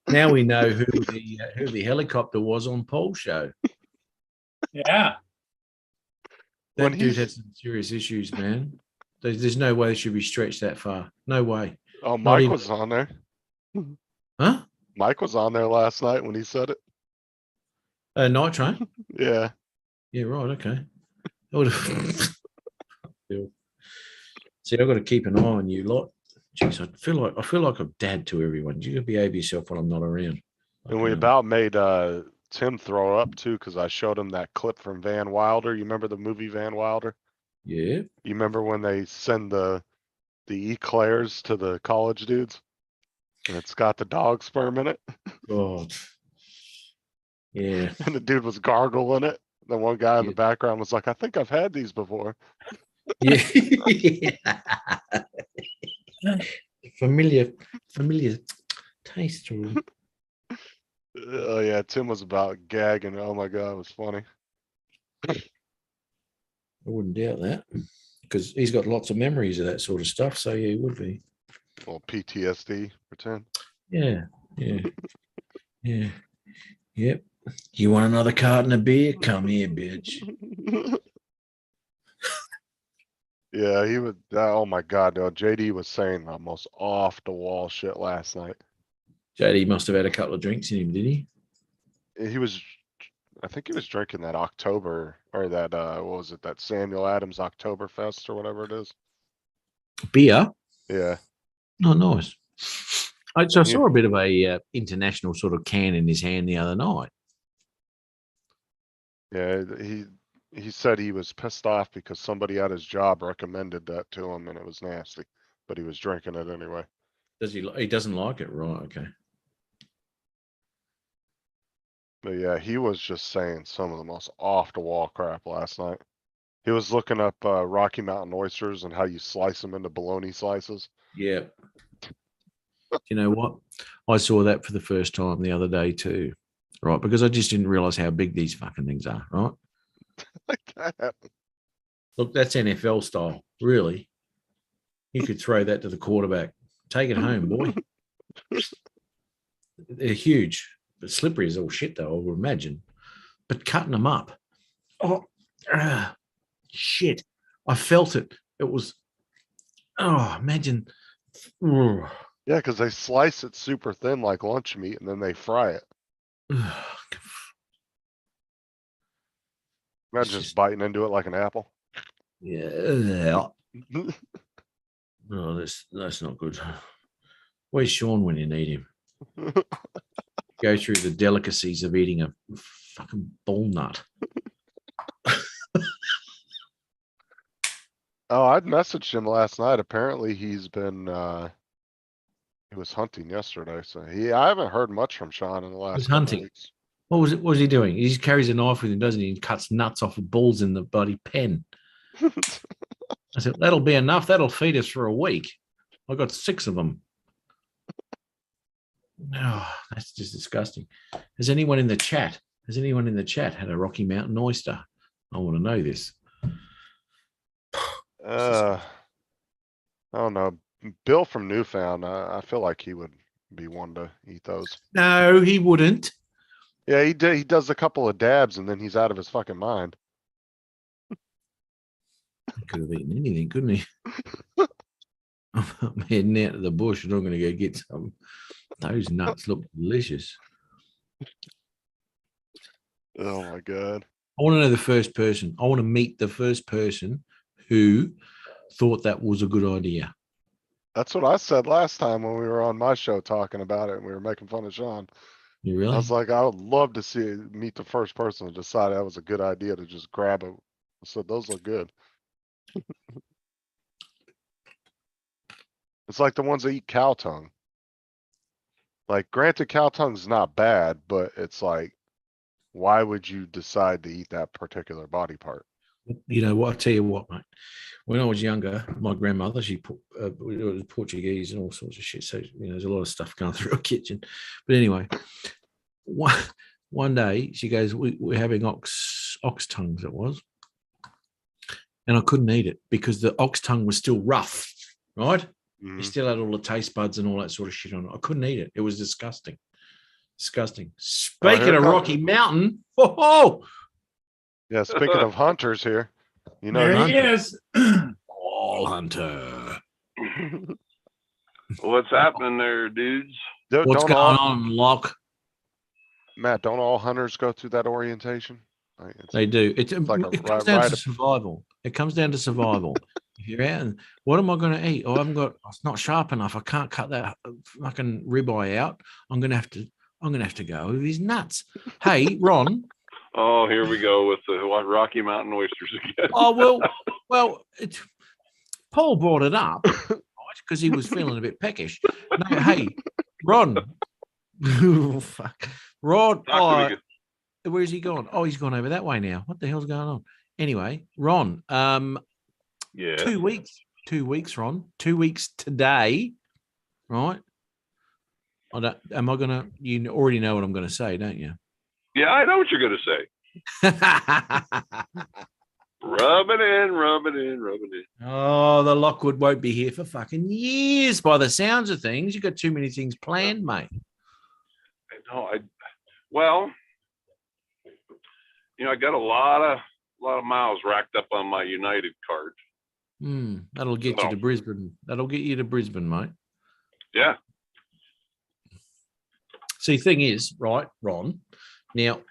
Now we know who the helicopter was on Paul's show. Yeah. When That dude he's- had some serious issues, man. There's no way it should be stretched that far. No way. Oh, Not Mike even- was on there. Huh? Mike was on there last night when he said it. Night train? Yeah. Yeah, right. Okay. I would've- See, I've got to keep an eye on you lot. Jeez, I feel like I'm dad to everyone. You gotta behave yourself when I'm not around. And we about made Tim throw up too, because I showed him that clip from Van Wilder. You remember the movie Van Wilder? Yeah. You remember when they send the eclairs to the college dudes? And it's got the dog sperm in it. God. Yeah. And the dude was gargling it. The one guy in the Yeah. background was like, I think I've had these before. Yeah. familiar taste to him. Oh yeah, Tim was about gagging. Oh my God, it was funny. I wouldn't doubt that. Because he's got lots of memories of that sort of stuff. So yeah, he would be. Well, PTSD, pretend. Yeah. Yeah. Yeah. Yep. You want another carton of beer? Come here, bitch. Yeah, he would. Oh my God, no, JD was saying the most off the wall shit last night. JD must have had a couple of drinks in him, did he? He was, I think he was drinking that October or that what was it? That Samuel Adams Oktoberfest or whatever it is. Beer? Yeah. Oh, nice. I Yeah. saw a bit of a international sort of can in his hand the other night. Yeah, he said he was pissed off because somebody at his job recommended that to him and it was nasty, but he was drinking it anyway. Does he? He doesn't like it, right? Okay. But yeah, he was just saying some of the most off the wall crap last night. He was looking up Rocky Mountain oysters and how you slice them into bologna slices. Yeah. You know what? I saw that for the first time the other day too, right? Because I just didn't realize how big these fucking things are, right? Like that. Look, that's NFL style, really. You could throw that to the quarterback. Take it home, boy. They're huge, but slippery as all shit, though, I would imagine. But cutting them up, shit! I felt it. It was, imagine. Yeah, because they slice it super thin like lunch meat and then they fry it. Imagine just just- biting into it like an apple. Yeah. No, that's not good. Where's Sean when you need him? Go through the delicacies of eating a fucking bull nut. Oh, I'd messaged him last night. Apparently he's been, he was hunting yesterday, so I haven't heard much from Sean in the last was couple hunting. weeks. What was he doing? He just carries a knife with him, doesn't he? And cuts nuts off of bulls in the bloody pen. I said, that'll be enough. That'll feed us for a week. I got 6 of them. No, that's just disgusting. Has anyone in the chat had a Rocky Mountain oyster? I want to know this. I don't know. Bill from Newfound, I feel like he would be one to eat those. No, he wouldn't. Yeah, he does a couple of dabs and then he's out of his fucking mind. He could have eaten anything, couldn't he? I'm heading out to the bush and I'm going to go get some. Those nuts look delicious. Oh my God. I want to know the first person. I want to meet the first person who thought that was a good idea. That's what I said last time when we were on my show talking about it and we were making fun of Sean. You I really? was like, I would love to meet the first person who decided that was a good idea to just grab it. I said, those look good. It's like the ones that eat cow tongue. Like, granted, cow tongue's not bad, but it's like, why would you decide to eat that particular body part? You know what? I tell you what, mate. When I was younger, my grandmother, she was Portuguese and all sorts of shit. So, there's a lot of stuff going through her kitchen. But anyway, one day she goes, we're having ox tongues, it was. And I couldn't eat it because the ox tongue was still rough, right? Mhm. It still had all the taste buds and all that sort of shit on it. I couldn't eat it. It was disgusting. Disgusting. Speaking here of comes- Rocky Mountain, oh, Yeah, speaking of hunters here, There he is. All hunter. What's happening there, dudes? don't What's going all, on, Locke? Matt, don't all hunters go through that orientation? Like, it's- They do. It like a comes ri- down rite to of- survival. It comes down to survival. If you're out and what am I going to eat? Oh, I haven't got. It's not sharp enough. I can't cut that fucking ribeye out. I'm gonna have to go with these nuts. Hey, Ron. Oh, here we go with the Rocky Mountain oysters again. Oh well. Paul brought it up because he was feeling a bit peckish. No, hey, Ron. Fuck, Ron. Not gonna get- Where's he gone? Oh, he's gone over that way now. What the hell's going on? Anyway, Ron. Yeah. 2 weeks. 2 weeks, Ron. 2 weeks today, right? Am I gonna? You already know what I'm gonna say, don't you? Yeah, I know what you're gonna say. Rub it in, rub it in, rub it in. Oh, the Lockwood won't be here for fucking years. By the sounds of things, you got too many things planned, mate. No, well, I got a lot of miles racked up on my United card. That'll get you to Brisbane. That'll get you to Brisbane, mate. Yeah. See, thing is, right, Ron. Now,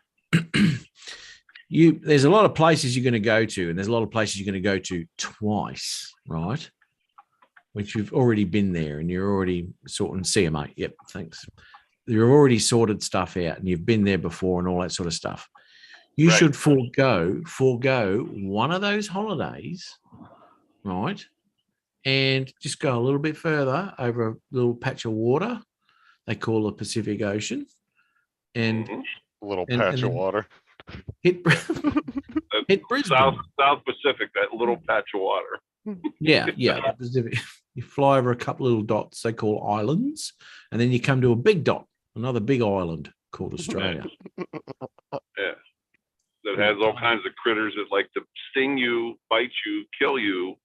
there's a lot of places you're going to go to, and there's a lot of places you're going to go to twice, right? Which you've already been there, and you're already sorting. See you, mate. Yep, thanks. You've already sorted stuff out, and you've been there before, and all that sort of stuff. You Right. should forego one of those holidays, right? And just go a little bit further over a little patch of water they call the Pacific Ocean, and Mhm. A little and patch of then- water. hit hit Brisbane. South Pacific, that little patch of water. Yeah. the Pacific. You fly over a couple little dots they call islands, and then you come to a big dot, another big island called Australia. Yeah. That has all kinds of critters that like to sting you, bite you, kill you.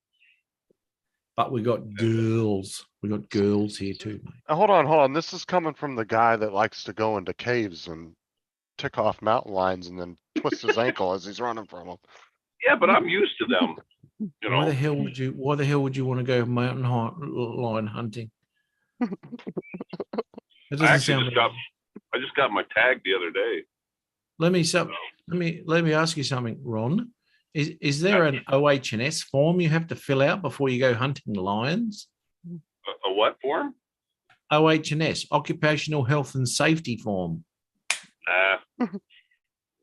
But we got girls. We got girls here too, mate. Now, hold on. This is coming from the guy that likes to go into caves and tick off mountain lions and then twist his ankle as he's running from them. Yeah, but I'm used to them. Why the hell would you want to go mountain lion hunting? That I doesn't actually sound. I just got my tag the other day. Let me ask you something, Ron. Is there an OH&S form you have to fill out before you go hunting lions? A what form? OHS, Occupational Health and Safety form.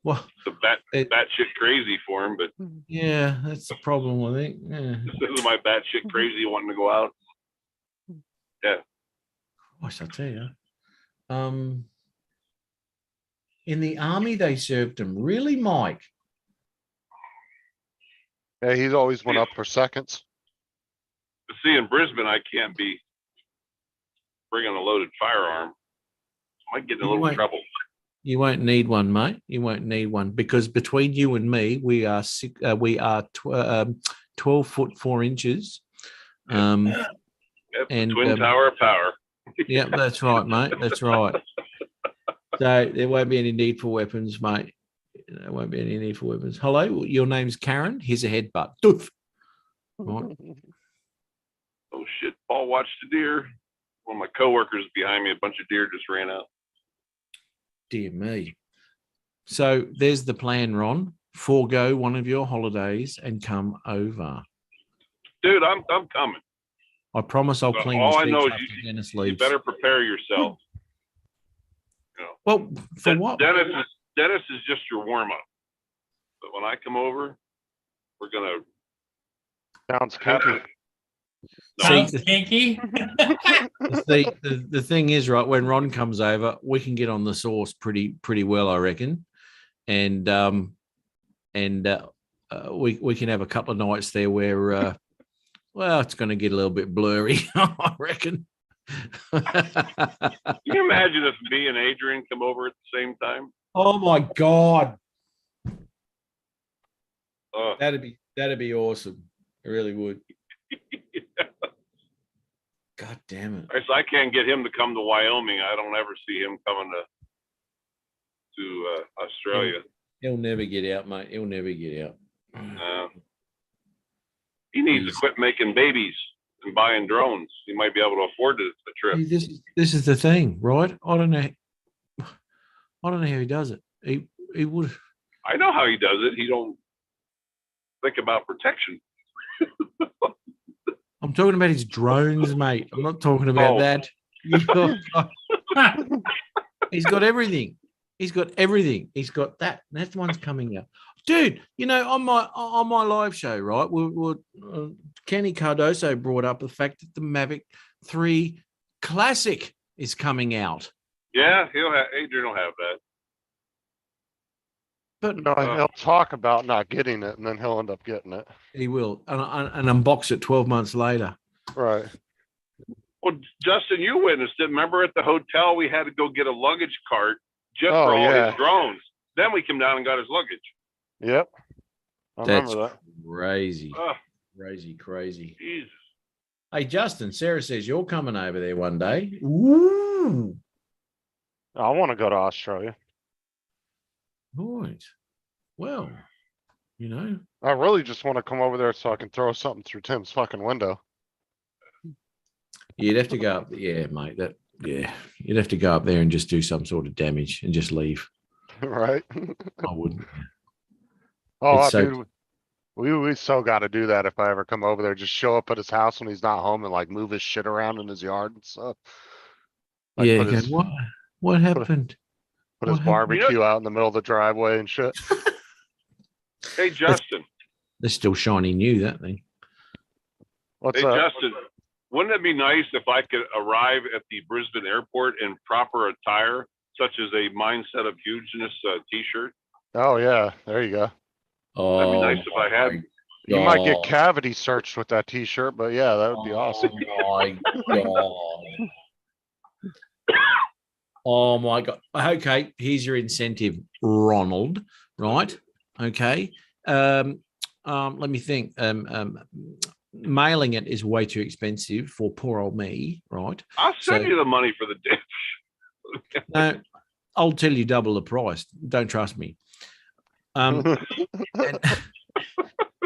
Well, It's a It- batshit crazy form, but yeah, that's the problem, I think. Yeah. this is my batshit crazy wanting to go out. Gosh, I tell you. In the army, they served him. Really, Mike? Yeah, he's always went up for seconds. But see, in Brisbane, I can't be bringing a loaded firearm. I might get in a You little won't. trouble. You won't need one, mate. You won't need one because between you and me, we are 12 foot 4 inches. Yep, and, the twin tower of power. Yeah, that's right, mate. That's right. So there won't be any need for weapons, mate. There won't be any need for weapons. Hello, your name's Karen. Here's a headbutt. Doof. Right. Oh shit! Paul watched a deer. One of my coworkers behind me, a bunch of deer just ran out. Dear me. So there's the plan, Ron. Forego one of your holidays and come over. Dude, I'm coming. I promise I'll But clean all the I know streets is after Dennis You leaves. better prepare yourself. Well, for what? Dennis is just your warm up. But when I come over, we're gonna. Sounds kinky. Sounds See, kinky. the thing is, right, when Ron comes over, we can get on the sauce pretty well, I reckon. And we can have a couple of nights there where well, it's going to get a little bit blurry, I reckon. Can you imagine if me and Adrian come over at the same time? Oh my God. Uh, That'd be awesome. It really would. God damn it. I can't get him to come to Wyoming. I don't ever see him coming to Australia. He'll never get out, mate. He'll never get out. He needs to quit making babies and buying drones. He might be able to afford the trip. See, this is the thing, right? I don't know how he does it. He would. I know how he does it. He don't think about protection. I'm talking about his drones, mate. I'm not talking about Oh. that. He's got everything. He's got everything. He's got that. That one's coming out, dude. You know, on my live show, right? Kenny Cardoso brought up the fact that the Mavic 3 Classic is coming out. Yeah, Adrian will have that. But No, he'll talk about not getting it, and then he'll end up getting it. he will, and unbox it 12 months later. Right. Well, Justin, you witnessed it. Remember at the hotel, we had to go get a luggage cart just Oh, for all yeah. his drones. Then we came down and got his luggage. Yep. I That's remember that. crazy, Oh, crazy. Jesus. Hey, Justin, Sarah says you're coming over there one day. Ooh. I want to go to Australia. Right. Well, you know, I really just want to come over there so I can throw something through Tim's fucking window. you'd have to go up. Yeah, mate. You'd have to go up there and just do some sort of damage and just leave. Right. I wouldn't. Oh, It's so- dude. We so got to do that if I ever come over there. Just show up at his house when he's not home and like move his shit around in his yard and stuff. Like, Yeah. put go, his- what happened? Put his What happened? barbecue out in the middle of the driveway and shit. Hey, Justin. They're still shiny new, that thing. What's Hey, up? Justin. Wouldn't it be nice if I could arrive at the Brisbane airport in proper attire, such as a Mindset of Hugeness t-shirt? Oh yeah, there you go. Oh, That'd be nice if I had. You might get God. cavity searched with that t-shirt, but yeah, that would be awesome. Oh my God. Oh my God. Okay, here's your incentive, Ronald. Right? Okay. Let me think. Mailing it is way too expensive for poor old me, right? I'll send So- you the money for the dish. No, I'll tell you double the price. Don't trust me. And-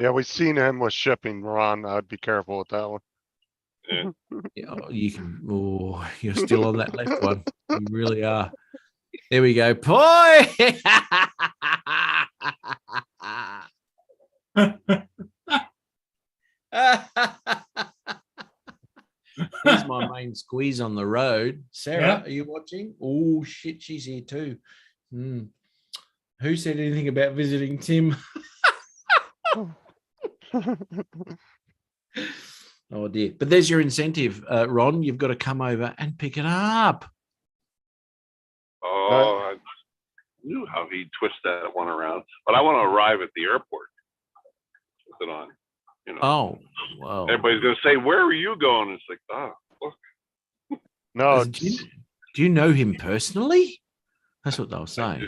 Yeah, we've seen him with shipping, Ron. I'd be careful with that one. Yeah, you can. Oh, you're still on that left one. You really are. There we go. Poi. Here's my main squeeze on the road. Sarah, Yeah. are you watching? Oh shit, she's here too. Hmm. Who said anything about visiting Tim? Oh dear. But there's your incentive, Ron. You've got to come over and pick it up. Oh, I knew how he'd twist that one around, but I want to arrive at the airport with it on. You know, Oh, well. everybody's gonna say, "Where are you going?" It's like, oh, look, No, Do you know him personally? That's what they'll say.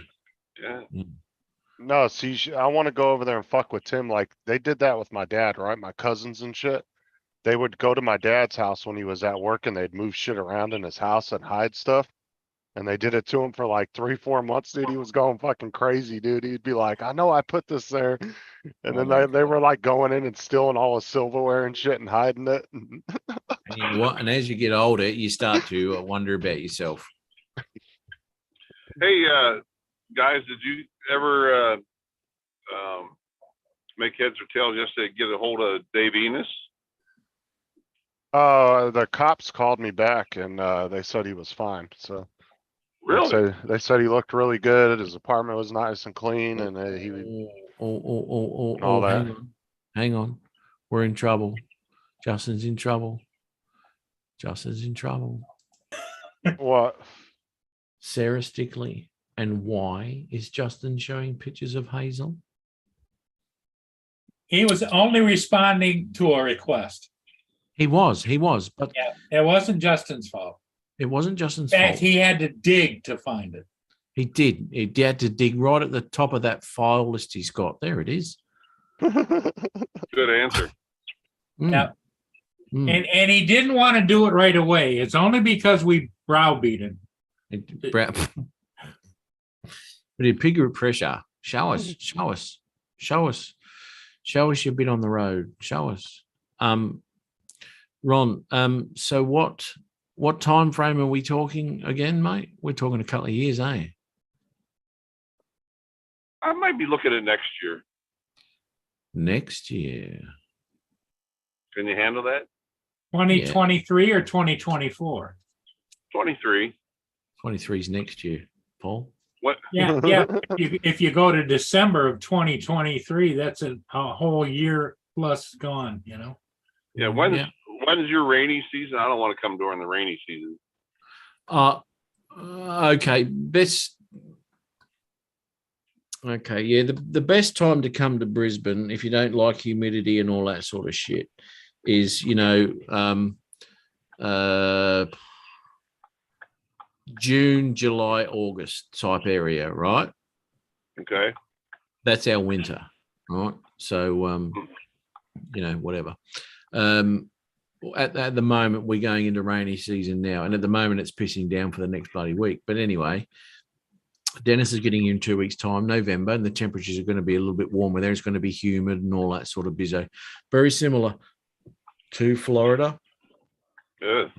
yeah. no, see, I want to go over there and fuck with Tim. Like they did that with my dad, right? My cousins and shit. They would go to my dad's house when he was at work and they'd move shit around in his house and hide stuff. And they did it to him for like 3-4 months, dude. He was going fucking crazy, dude. He'd be like, I know I put this there. And then they were like going in and stealing all his silverware and shit and hiding it. And you know what? And as you get older, you start to wonder about yourself. Hey, guys, did you ever make heads or tails yesterday? Get a hold of Dave Enos? The cops called me back and they said he was fine. So Really? they said he looked really good. His apartment was nice and clean and he all that. Hang on. We're in trouble. Justin's in trouble. Justin's in trouble. What? Sarah Stickley. And why is Justin showing pictures of Hazel? He was only responding to a request. He was, but Yeah, it wasn't Justin's fault. it wasn't Justin's In fact, fault. he had to dig to find it. He did. He had to dig right at the top of that file list he's got. There it is. Good answer. Mm, Yeah. mm. And he didn't want to do it right away. It's only because we browbeat him. But in bigger pressure. Show us your bit on the road. Show us. Ron, so what time frame are we talking again, mate? We're talking a couple of years, eh? I might be looking at next year. Next year. Can you handle that? 2023 or 2024? 23. 23 is next year, Paul. What? Yeah. If you go to December of 2023, that's a whole year plus gone, you know? Yeah. When's your rainy season? I don't want to come during the rainy season. Okay. Okay, yeah. The best time to come to Brisbane, if you don't like humidity and all that sort of shit, is June, July, August type area, right? Okay. That's our winter, right? So whatever. At the moment, we're going into rainy season now, and at the moment, it's pissing down for the next bloody week. But anyway, Dennis is getting in 2 weeks' time, November, and the temperatures are going to be a little bit warmer there. It's going to be humid and all that sort of bizzo. Very similar to Florida. Good.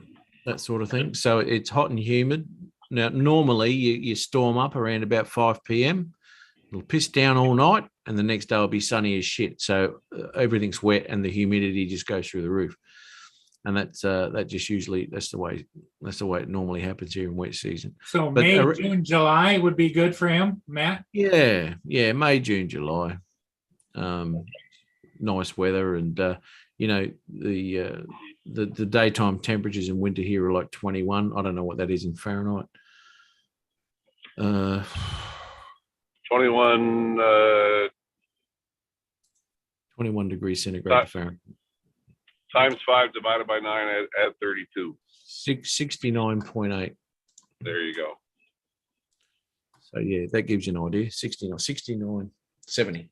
That sort of thing. So it's hot and humid. Now, normally you storm up around about 5 p.m. It'll piss down all night, and the next day will be sunny as shit. So everything's wet, and the humidity just goes through the roof. And that's the way it normally happens here in wet season. So But May, June, July would be good for him, Matt? Yeah, May, June, July. Nice weather, and the daytime temperatures in winter here are like 21. I don't know what that is in Fahrenheit. 21. 21 degrees centigrade Fahrenheit. Times 5 divided by 9 at 32. 69.8. There you go. So yeah, that gives you an idea. 69, 70.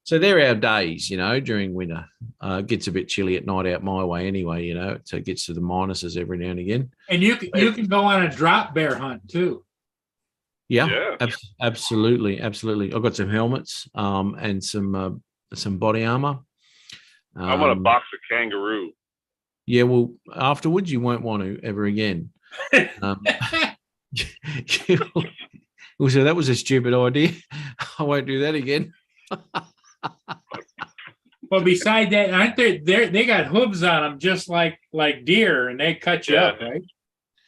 So they're our days, during winter. It gets a bit chilly at night out my way anyway, so it gets to the minuses every now and again. And you can go on a drop bear hunt too. Yeah. Absolutely. I've got some helmets and some body armor. I want a box of kangaroo. Yeah, well, afterwards you won't want to ever again. So that was a stupid idea. I won't do that again. Well, beside that, aren't they got hooves on them just like deer, and they cut you up, right?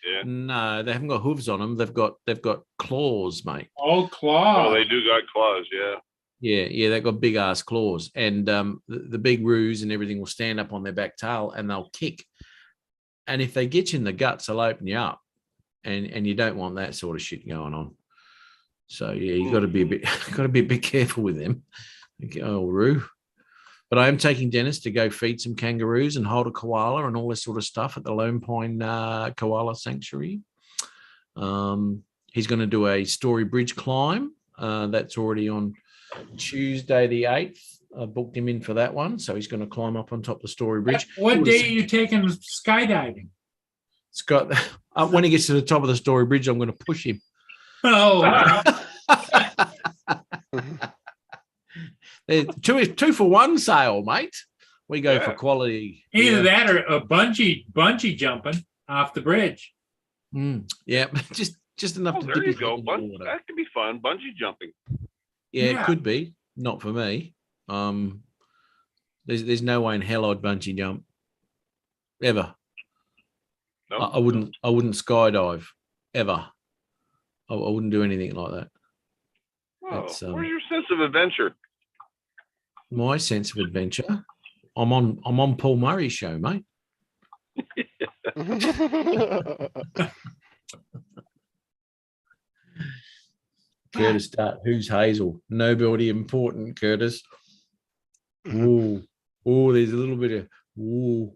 Yeah. No, they haven't got hooves on them. They've got claws, mate. Oh, claw. Oh, they do got claws, yeah. Yeah, they've got big ass claws, and the big roos and everything will stand up on their back tail and they'll kick. And if they get you in the guts, they'll open you up, and you don't want that sort of shit going on. So yeah, you got to be a bit careful with them. Oh, roo. But I am taking Dennis to go feed some kangaroos and hold a koala and all this sort of stuff at the Lone Pine Koala Sanctuary. He's going to do a Story Bridge climb. That's already on Tuesday the 8th. I booked him in for that one. So he's going to climb up on top of the Story Bridge. What day are you taking skydiving? Scott, when he gets to the top of the Story Bridge, I'm going to push him. Oh, Two for one sale, mate. We go for quality. either that or a bungee jumping off the bridge. Yeah, just enough to There dip you his go. head in the water. That could be fun, bungee jumping. Yeah, Yeah. it could be. Not for me. There's no way in hell I'd bungee jump. Ever. No? I wouldn't skydive. Ever. I wouldn't do anything like that. Oh, That's, where's your sense of adventure? My sense of adventure. I'm on Paul Murray's show, mate. Curtis start. Who's Hazel? Nobody important, Curtis. Ooh. Oh, there's a little bit of ooh.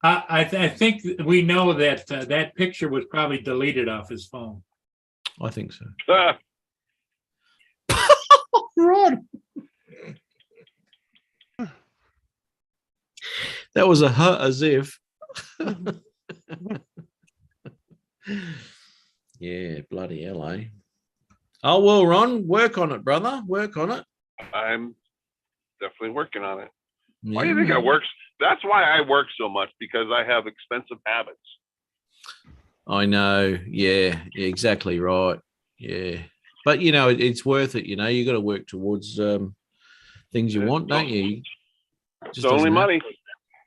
I think we know that that picture was probably deleted off his phone. I think so. Ah, Rod. That was a hut as if. Yeah, bloody hell, eh? Oh, well, Ron, work on it, brother. Work on it. I'm definitely working on it. Why do you think I work? That's why I work so much, because I have expensive habits. I know. Yeah, exactly right. Yeah. But, you know, it's worth it. You know, you got to work towards things you want, don't you? It's only money.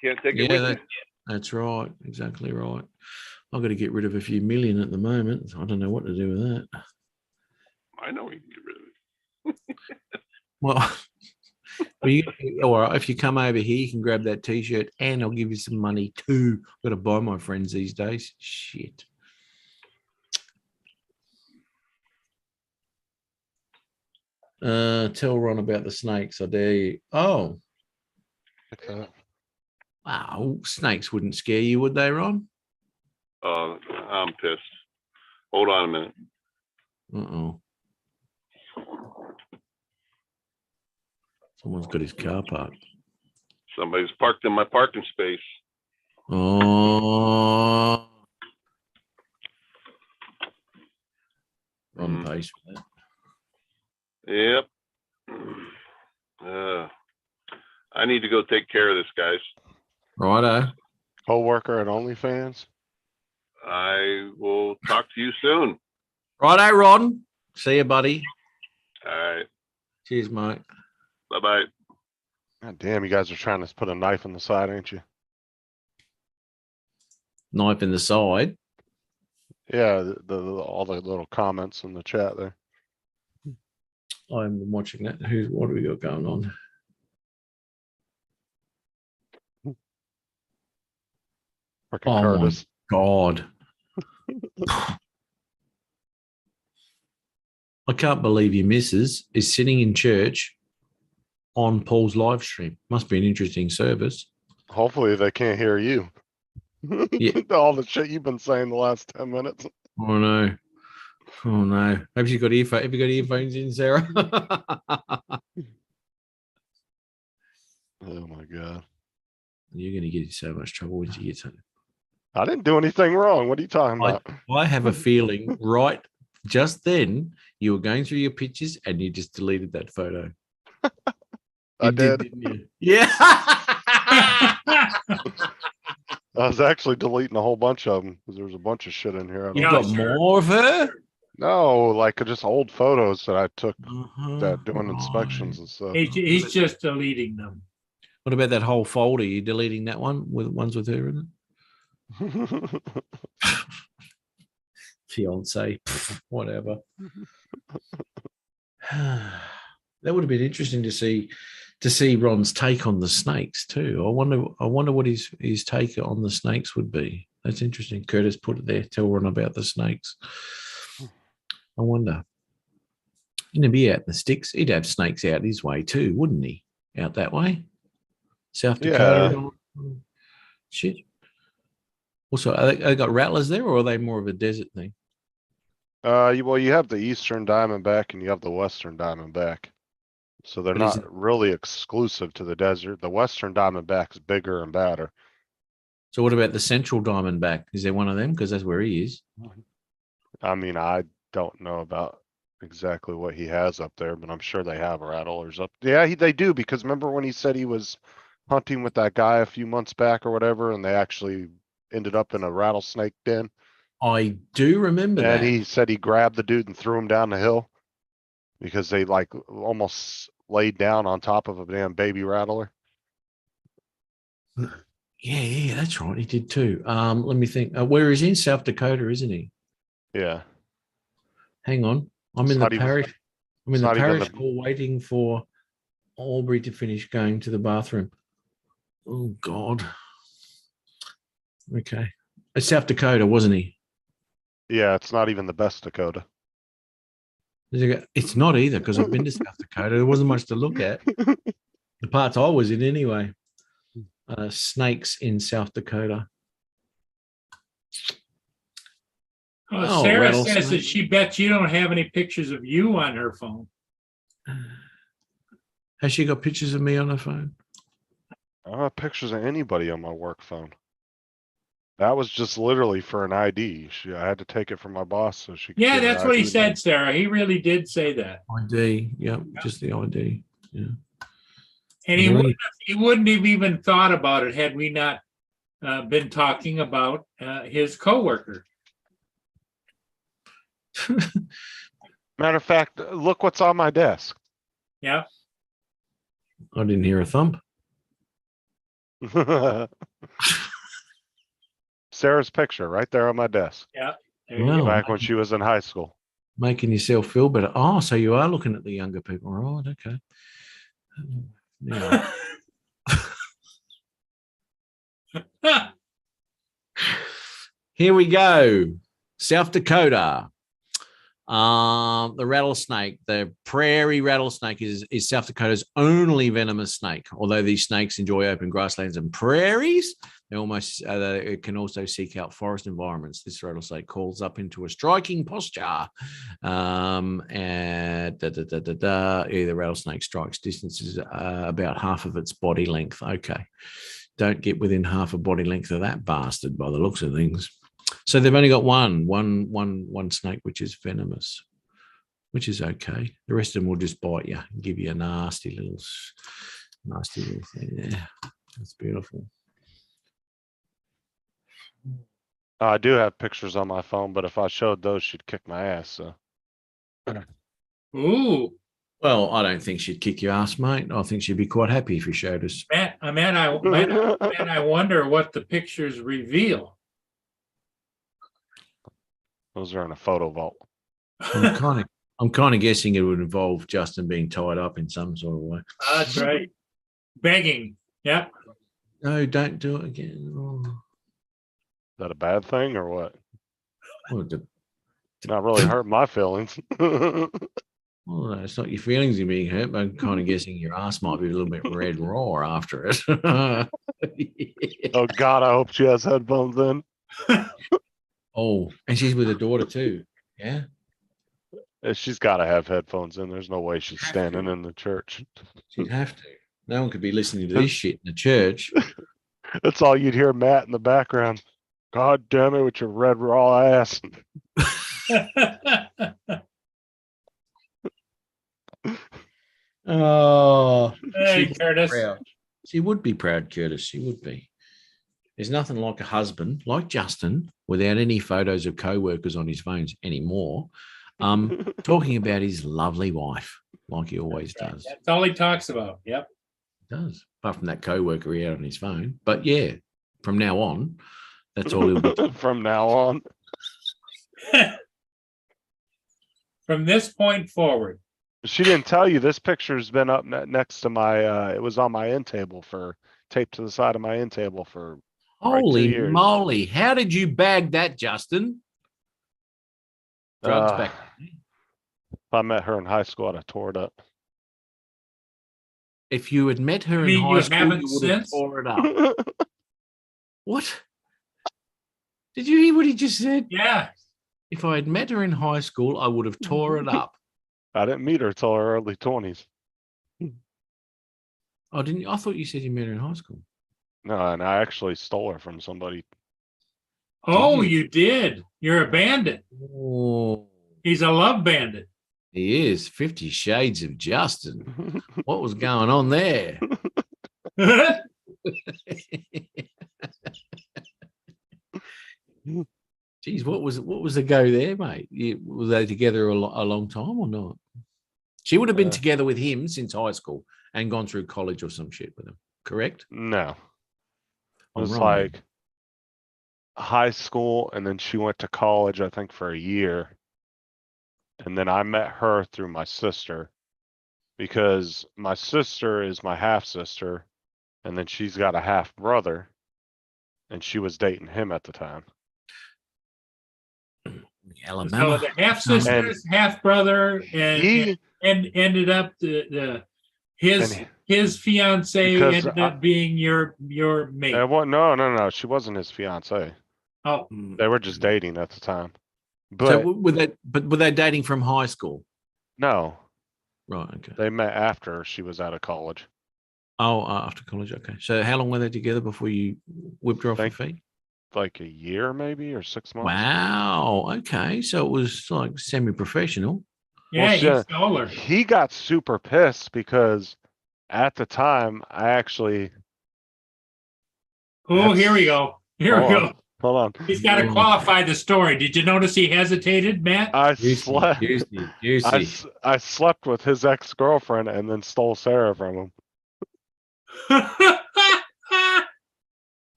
Can't take it with you. That's right. Exactly right. I've got to get rid of a few million at the moment. I don't know what to do with that. I know we can get rid of it. Well, all right. If you come over here, you can grab that T-shirt, and I'll give you some money too. I've got to buy my friends these days. Shit. Tell Ron about the snakes. I dare you. Oh, wow. Snakes wouldn't scare you, would they, Ron? I'm pissed. Hold on a minute. Uh-oh. Someone's got his car parked. Somebody's parked in my parking space. Oh. Ron pays for that. Yep. I need to go take care of this, guys. Righto. Co-worker at OnlyFans. I will talk to you soon. Righto, Ron. See you, buddy. All right. Cheers, mate. Bye-bye. God damn, you guys are trying to put a knife in the side, ain't you? Knife in the side. Yeah, all the little comments in the chat there. I'm watching that. What do we got going on? Frickin' Oh, Curtis. my God. I can't believe your missus is sitting in church on Paul's live stream. Must be an interesting service. Hopefully they can't hear you. Yeah. All the shit you've been saying the last 10 minutes. Oh, no. Oh, no. Have you got earphones in, Sarah? Oh my God. You're going to get in so much trouble when you get something. I didn't do anything wrong. What are you talking about? I have a feeling right just then you were going through your pictures and you just deleted that photo. I did. Didn't you? Yeah. I was actually deleting a whole bunch of them because there was a bunch of shit in here. I You don't got more of her? No, like just old photos that I took that doing Right. inspections and stuff. He's just deleting them. What about that whole folder? You deleting that one with ones with her in it? Fiance, whatever. That would have been interesting to see Ron's take on the snakes too. I wonder what his take on the snakes would be. That's interesting. Curtis put it there. Tell Ron about the snakes. I wonder. He'd be out in the sticks. He'd have snakes out his way too, wouldn't he? Out that way, South Dakota. And all- Shit. Also, are they got rattlers there, or are they more of a desert thing? Well, you have the Eastern Diamondback and you have the Western Diamondback. So they're But is not really exclusive to the desert. The Western Diamondback is bigger and badder. So what about the Central Diamondback? Is there one of them? Because that's where he is. I mean, I don't know about exactly what he has up there, but I'm sure they have rattlers up. Yeah, they do, because remember when he said he was hunting with that guy a few months back or whatever, and they actually ended up in a rattlesnake den? I do remember And that. he said he grabbed the dude and threw him down the hill because they like almost laid down on top of a damn baby rattler. Yeah, that's right. He did too. Let me think. Where is he? In South Dakota, isn't he? Yeah. Hang on. I'm It's in the not even- parish. I'm in it's the not even parish hall waiting for Aubrey to finish going to the bathroom. Oh God. Okay. It's South Dakota, wasn't he? Yeah, it's not even the best Dakota. It's not either, because I've been to South Dakota. There wasn't much to look at. The parts I was in anyway. Snakes in South Dakota. Oh, Sarah says that rattlesnake. she bets you don't have any pictures of you on her phone. Has she got pictures of me on her phone? I don't have pictures of anybody on my work phone. That was just literally for an ID. I had to take it from my boss so she could. Yeah, get her that's what he ID. said, Sarah. He really did say that. ID. Yep, just the ID. Yeah. And he Really? wouldn't have even thought about it had we not been talking about his coworker. Matter of fact, look what's on my desk. Yeah. I didn't hear a thump. Sarah's picture right there on my desk. There you Wow. go. Back when she was in high school. Making yourself feel better. Oh, so you are looking at the younger people. Right, okay. Now, here we go. South Dakota. The rattlesnake, the prairie rattlesnake is South Dakota's only venomous snake. Although these snakes enjoy open grasslands and prairies, they can also seek out forest environments. This rattlesnake calls up into a striking posture. The rattlesnake strikes distances about half of its body length. Okay. Don't get within half a body length of that bastard by the looks of things. So they've only got one snake which is venomous, which is okay. The rest of them will just bite you and give you a nasty little thing. Yeah, that's beautiful. I do have pictures on my phone, but if I showed those, she'd kick my ass. So Ooh, Well, I don't think she'd kick your ass, mate. I think she'd be quite happy if you showed us. Matt, I wonder what the pictures reveal. those are in a photo vault. I'm kind of guessing it would involve Justin being tied up in some sort of way. That's right. Begging. Yep. No, don't do it again. Oh. Is that a bad thing or what? Well, Not really hurt my feelings. well, no, it's not your feelings you're being hurt, but I'm kind of guessing your ass might be a little bit red raw after it. Oh God, I hope she has headphones in. Oh, and she's with her daughter too. Yeah. She's got to have headphones in. There's no way she's standing in the church. She'd have to. No one could be listening to this shit in the church. That's all you'd hear, Matt, in the background. God damn it with your red raw ass. Oh, Hey, she'd be Curtis. proud. She would be proud, Curtis. She would be. There's nothing like a husband like Justin without any photos of co-workers on his phones anymore. talking about his lovely wife, like he always does. That's all he talks about. Yep. Does, apart from that co-worker he had on his phone. But yeah, from now on, that's all he'll be. From now on. From this point forward. She didn't tell you this picture's been up next to my, it was on my end table for, taped to the side of my end table for, Right, 2 Holy years. moly! How did you bag that, Justin? Drugs back. if I met her in high school, I'd have tore it up. If you had met her You in mean high you school, haven't you would have since? tore it up. What? Did you hear what he just said? Yeah. If I had met her in high school, I would have tore it up. I didn't meet her till her early 20s. Oh, didn't you? I thought you said you met her in high school. No, and I actually stole her from somebody. Oh, you did. You're a bandit. Oh, He's a love bandit. he is 50 Shades of Justin. What was going on there? Geez, what was the go there, mate? Were they together a long time or not? She would have been together with him since high school and gone through college or some shit with him, correct? No. It I'm was wrong like then. high school, and then she went to college, I think, for a year. And then I met her through my sister because my sister is my half sister, and then she's got a half brother, and she was dating him at the time. So Alabama. the half sisters, half brother, He, and ended up his And- fiance because ended up being your mate. no, she wasn't his fiance. Oh, They were just dating at the time. But So were they dating from high school? no, Right. Okay. they met after she was out of college. Oh, after college. Okay. So how long were they together before you whipped her off her Think- feet? Like a year, maybe, or 6 months. Wow. Okay. So it was like semi-professional. yeah, shit. he stole her. He got super pissed because at the time I actually Oh, here we go. Here we hold go. on, hold on. He's got to Oh. qualify the story. Did you notice he hesitated, Matt? I Juicy, slept. juicy. I slept with his ex-girlfriend and then stole Sarah from him.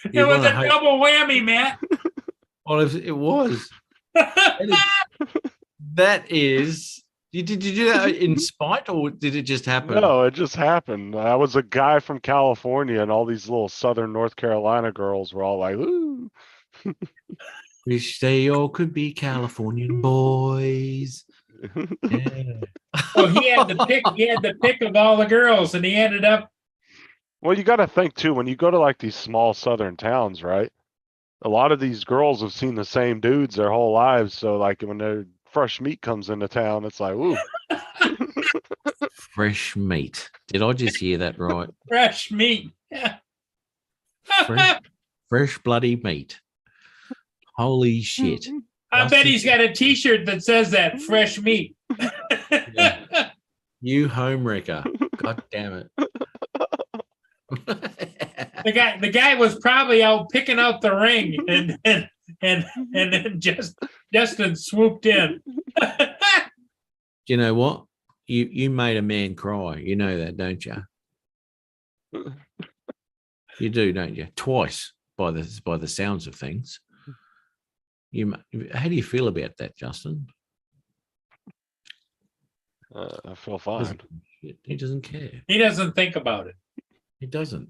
It You was wanna a hate- double whammy, Matt. Well, it was. That is. Did you do that in spite, or did it just happen? No, it just happened. I was a guy from California, and all these little Southern North Carolina girls were all like, "Ooh." Wish they all could be Californian boys. Yeah. Well, he had the pick. He had the pick of all the girls, and he ended up. Well, you got to think too, when you go to like these small Southern towns, right? A lot of these girls have seen the same dudes their whole lives. So like when their fresh meat comes into town, it's like, ooh. Fresh meat. Did I just hear that right? Fresh meat. Fresh bloody meat. Holy shit. I bet he's got a T-shirt that says that fresh meat. You home wrecker. God damn it. The guy was probably out picking out the ring, and then Justin swooped in. You know what? You made a man cry. You know that, don't you? You do, don't you? Twice by the sounds of things. How do you feel about that, Justin? I feel fine. He doesn't care. He doesn't think about it. He doesn't.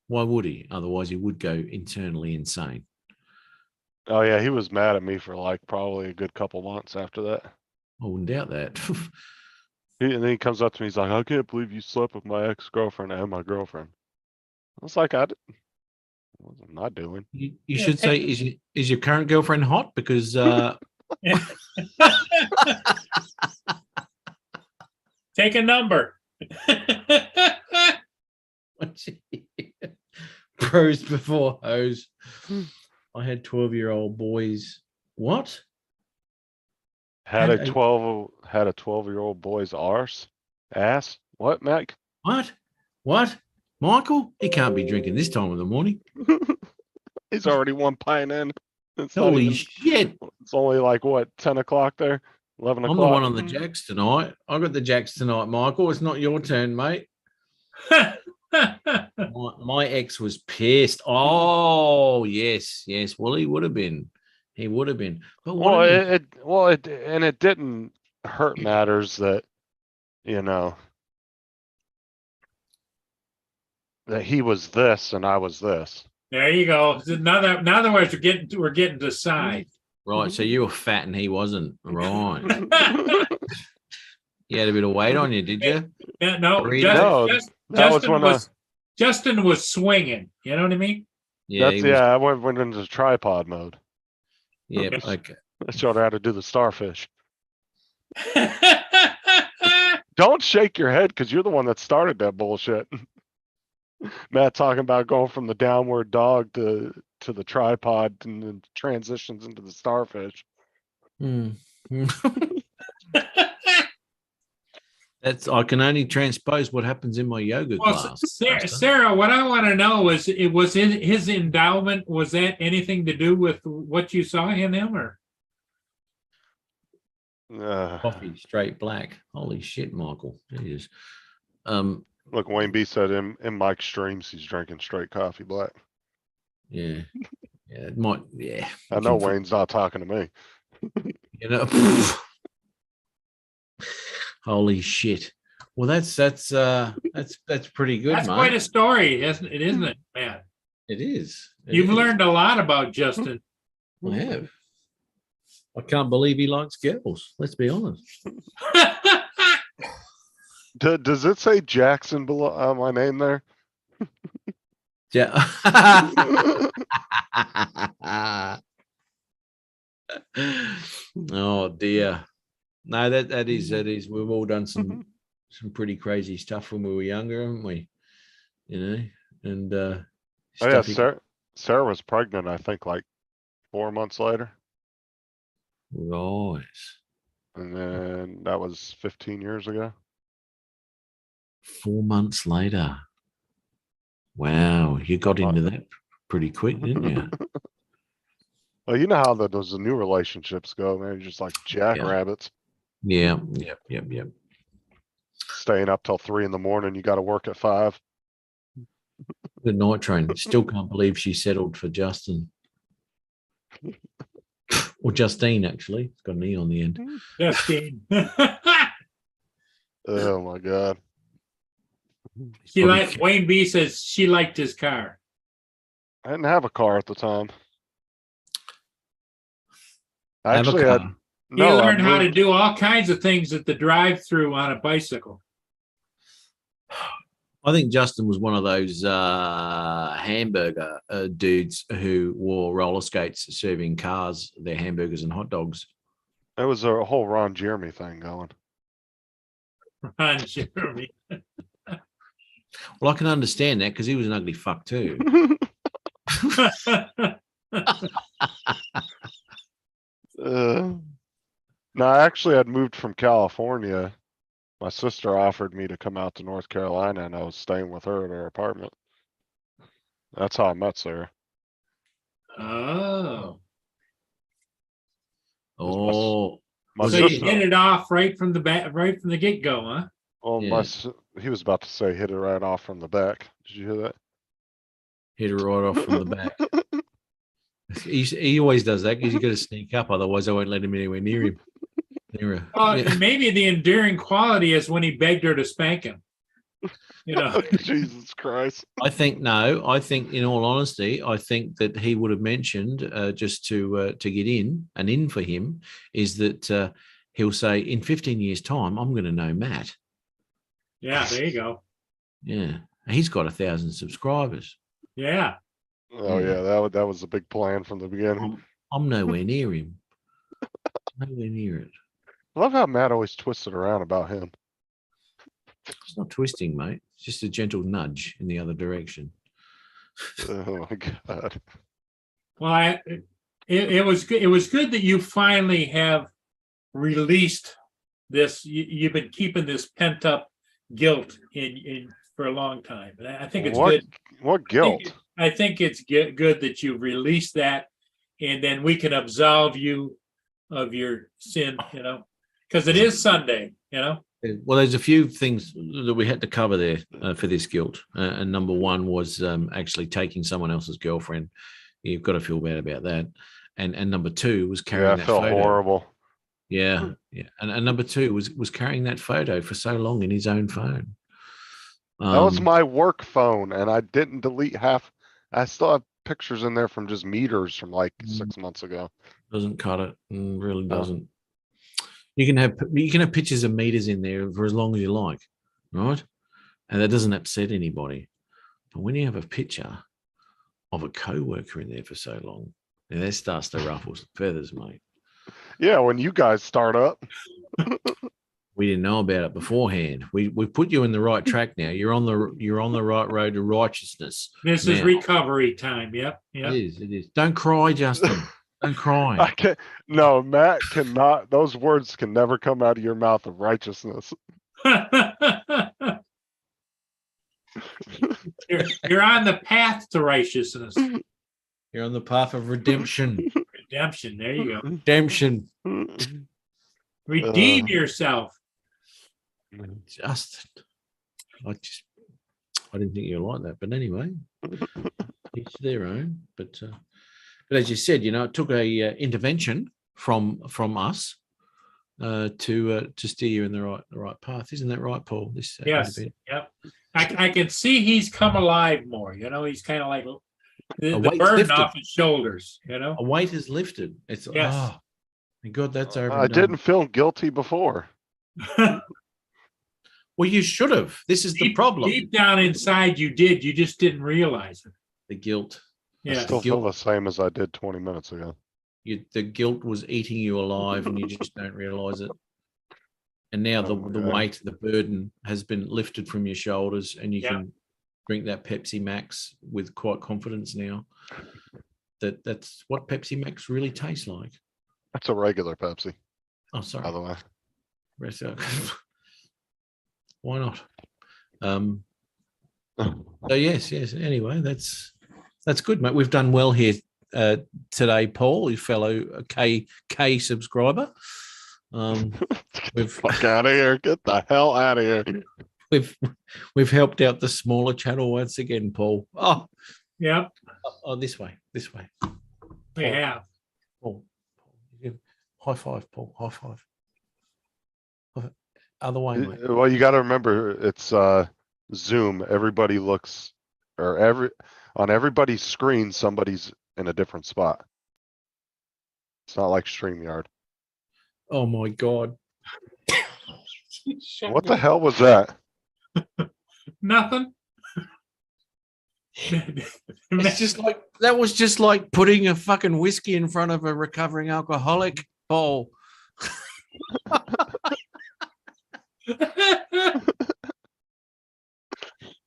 Why would he? Otherwise, he would go internally insane. Oh yeah, he was mad at me for like probably a good couple months after that. I wouldn't doubt that. And then he comes up to me, he's like, "I can't believe you slept with my ex-girlfriend and my girlfriend." I was like, what am I doing? You should say, is your current girlfriend hot? Because Take a number. pros before hoes. I had 12-year-old boys. What? Had a And- 12-year-old boy's ass. What, Mac? What? Michael? He can't be drinking this time of the morning. He's already one pint in. It's not Holy even- shit. It's only like what, 10 o'clock there? 11 I'm o'clock. the one on the jacks tonight. I got the jacks tonight, Michael. It's not your turn, mate. My ex was pissed. Oh, yes. Well, he would have been. He would have been. But what Well, did he- it didn't hurt matters that, you know, that he was this and I was this. There you go. In other words, we're getting to side. Right. So you were fat and he wasn't. Right. You had a bit of weight on you, did you? Yeah, no, Read No, that was when Justin was swinging. You know what I mean? Yeah. that's He was, I went into tripod mode. yeah. Okay. I showed her how to do the starfish. Don't shake your head because you're the one that started that bullshit. Matt talking about going from the downward dog to the tripod and then transitions into the starfish. Hmm. That's I can only transpose what happens in my yoga Well, class. Sarah, what I want to know is, it was his endowment. Was that anything to do with what you saw in him, or? Coffee straight black. Holy shit, Michael. Jesus. Look, Wayne B said in Mike's streams he's drinking straight coffee black. Yeah. Yeah. It might. Yeah. I know Wayne's not talking to me. You know. Holy shit. Well, that's pretty good, That's mate. quite a story, isn't it? Isn't it, man? It is. It You've is. learned a lot about Justin. I have. I can't believe he likes girls. Let's be honest. Does it say Jackson below my name there? Yeah. Oh dear. No, that is. We've all done some pretty crazy stuff when we were younger, haven't we? You know, and Oh yeah, stuff Sarah was pregnant, I think, like 4 months later. right. And then that was 15 years ago. 4 months later. Wow, you got into that pretty quick, didn't you? Well, you know how those new relationships go, man. You're just like jackrabbits. Yeah. Yep. Staying up till 3 in the morning. You got to work at 5. Good night train. Still can't believe she settled for Justin. Or Justine, actually. It's got an E on the end. Justine. Oh my God. She liked, Wayne B says she liked his car. I didn't have a car at the time. I Have a actually had car. He no. I learned how to moved- do all kinds of things at the drive-through on a bicycle. I think Justin was one of those hamburger dudes who wore roller skates serving cars their hamburgers and hot dogs. It was a whole Ron Jeremy thing going. Ron Jeremy. Well, I can understand that because he was an ugly fuck too. No, I actually had moved from California. My sister offered me to come out to North Carolina, and I was staying with her at her apartment. That's how I met Sarah. Oh, Oh, My so you sister, hit it off right from the back, right from the get-go, huh? well, Yeah. he was about to say hit it right off from the back. Did you hear that? hit her right off from the back. He always does that because you got to sneak up, otherwise I won't let him anywhere near him. Near her. Oh, Yeah. maybe the endearing quality is when he begged her to spank him. You know, Jesus Christ. I think no. I think, in all honesty, I think that he would have mentioned just to get in for him is that he'll say in 15 years' time I'm going to know Matt. yeah, there you go. Yeah, he's got 1,000 subscribers. Yeah. Oh Yeah. yeah, that was a big plan from the beginning. I'm nowhere near him. Nowhere near it. I love how Matt always twists it around about him. It's not twisting, mate. It's just a gentle nudge in the other direction. Oh my God. Well, it was good. It was good that you finally have released this. You've been keeping this pent up guilt in for a long time, and I think it's good. What guilt? I think it's good that you've released that, and then we can absolve you of your sin. You know, Because it is Sunday, you know? Well, there's a few things that we had to cover there for this guilt. And number one was actually taking someone else's girlfriend. You've got to feel bad about that. And number two was carrying Yeah, I that felt photo. horrible. Yeah, yeah. And number two was carrying that photo for so long in his own phone. That was my work phone and I didn't delete half. I still have pictures in there from just meters from like 6 months ago. Doesn't cut it. Really No. doesn't. You can have pictures of meters in there for as long as you like, right? And that doesn't upset anybody. But when you have a picture of a co-worker in there for so long, and that starts to ruffle some feathers, mate. Yeah, when you guys start up. We didn't know about it beforehand. We put you in the right track now. You're on the right road to righteousness. This is now. recovery time. Yep. It Yep. is. It is. Don't cry, Justin. Don't I cry. can't, no, Matt cannot, those words can never come out of your mouth of righteousness. You're on the path to righteousness. You're on the path of redemption. Redemption. There you go. Redemption. Redeem yourself. Justin. I didn't think you were like that, but anyway, each their own. But as you said, it took a intervention from us to steer you in the right path. Isn't that right, Paul? This Yes. intervention. Yep. I can see he's come alive more. He's kind of like the weight's burden lifted. off his shoulders. A weight is lifted. It's Yes. thank God that's over. I and done. didn't feel guilty before. Well, you should have. This is the problem. Deep down inside, you did. You just didn't realize it. The guilt. I Yeah. still feel the same as I did 20 minutes ago. The guilt was eating you alive, and you just don't realize it. And now the Oh my God. weight, the burden has been lifted from your shoulders, and you Yeah. can drink that Pepsi Max with quite confidence now. That's what Pepsi Max really tastes like. That's a regular Pepsi, Oh, sorry. by the way. Rest out. Why not? So yes. Anyway, that's good, mate. We've done well here today, Paul, your fellow K subscriber. Fuck out of here. Get the hell out of here. We've helped out the smaller channel once again, Paul. Yep. This way. We have. Paul. High five, Paul. High five. Other way, mate. Well, you got to remember it's Zoom. Everybody looks, or on everybody's screen, somebody's in a different spot. It's not like StreamYard. Oh my God. What the hell was that? Nothing. It's just like that was just like putting a fucking whiskey in front of a recovering alcoholic, Paul.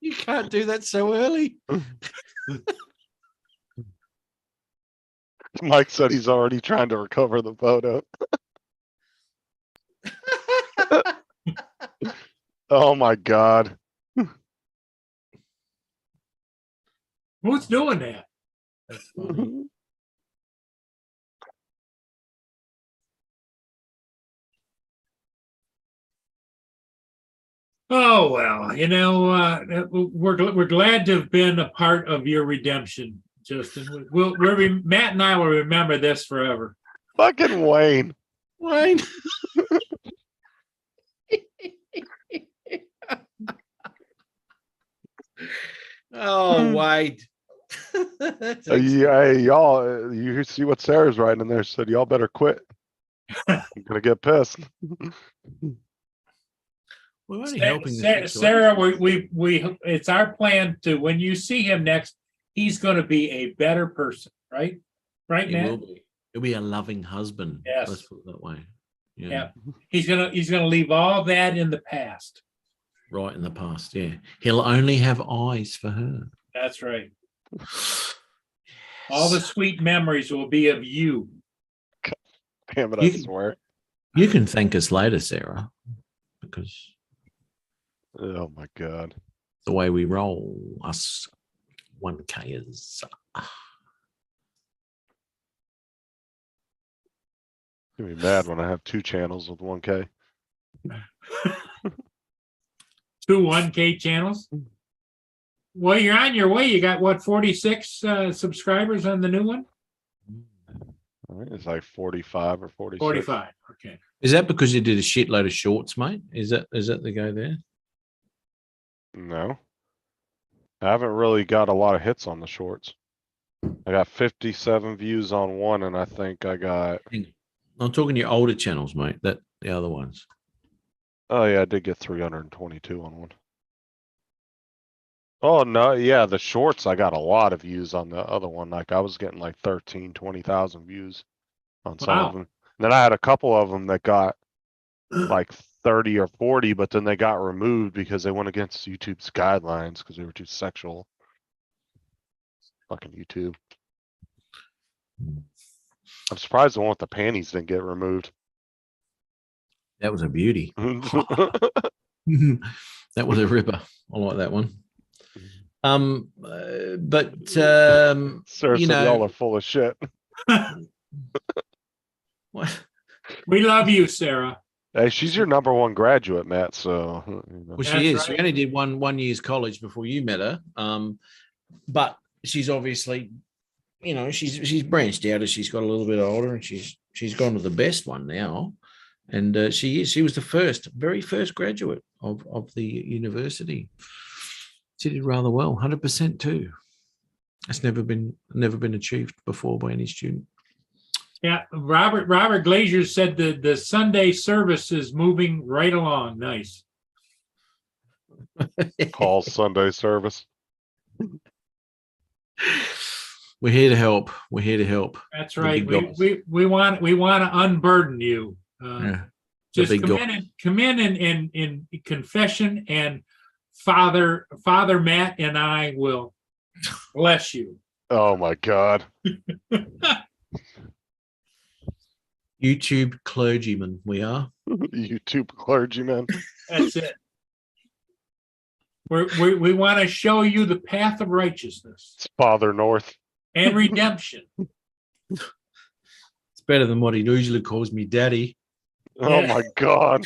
You can't do that so early. Mike said he's already trying to recover the photo. Oh my God. Who's doing that? That's funny. Oh, well, we're glad to have been a part of your redemption, Justin. Matt and I will remember this forever. Fucking Wayne. Wayne. Oh, Wade. Hey, y'all, you see what Sarah's writing in there? Said y'all better quit. I'm gonna get pissed. We're only helping Sarah, we it's our plan to, when you see him next, he's going to be a better person, right? Right, He Matt? will be. He'll be a loving husband. Yes. Let's put it that way. Yeah. He's gonna leave all that in the past. Right in the past. Yeah. He'll only have eyes for her. That's right. All the sweet memories will be of you. Damn it, I swear. You can thank us later, Sarah, because Oh my God. the way we roll, us 1Kers. Gonna be mad when I have 2 channels with 1K. Two 1K channels. Well, you're on your way. You got what, 46 subscribers on the new one? I think it's like 45 or 46. 45. Okay. Is that because you did a shitload of shorts, mate? Is that the go there? No. I haven't really got a lot of hits on the shorts. I got 57 views on one, and I think I got. I'm talking your older channels, mate. That the other ones. Oh yeah, I did get 322 on one. Oh no, yeah, the shorts, I got a lot of views on the other one. Like I was getting like 13, 20,000 views on some Wow. of them. Then I had a couple of them that got like 30 or 40, but then they got removed because they went against YouTube's guidelines because they were too sexual. Fucking YouTube. I'm surprised the one with the panties didn't get removed. That was a beauty. That was a ripper. I like that one. But Sir, you said y'all know, are full of shit. what? We love you, Sarah. Hey, she's your #1 graduate, Matt. So you know. Well, she That's is. right. She only did one year's college before you met her. But she's obviously, she's branched out as she's got a little bit older, and she's gone to the best one now. And she was the very first graduate of the university. She did rather well, 100% too. That's never been achieved before by any student. Yeah, Robert Glazier said the Sunday service is moving right along. Nice. Paul's Sunday service. We're here to help. We're here to help. That's The right. big dogs. We want to unburden you. Yeah. Just big come in in confession, and Father Matt and I will bless you. Oh my God. YouTube clergyman, we are. YouTube clergyman. That's it. We want to show you the path of righteousness It's Father North. and redemption. It's better than what he usually calls me daddy. Oh Yeah. my God.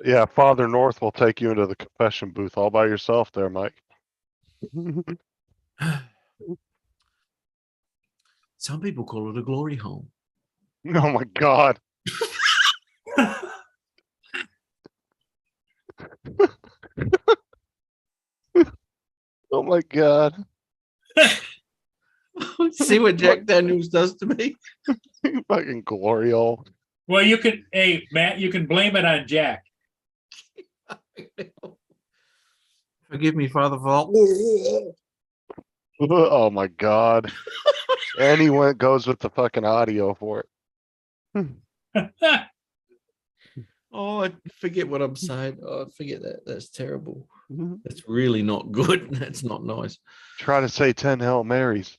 Yeah, Father North will take you into the confession booth all by yourself there, Mike. Some people call it a glory hole. Oh my God. Oh my God. See what Jack Daniels does to me? Fucking glory hole. Well, hey, Matt, you can blame it on Jack. Forgive me, Father Vault. Oh my God. And he goes with the fucking audio for it. Oh, I forget what I'm saying. Oh, I forget that. That's terrible. That's really not good. That's not nice. Try to say 10 Hail Marys.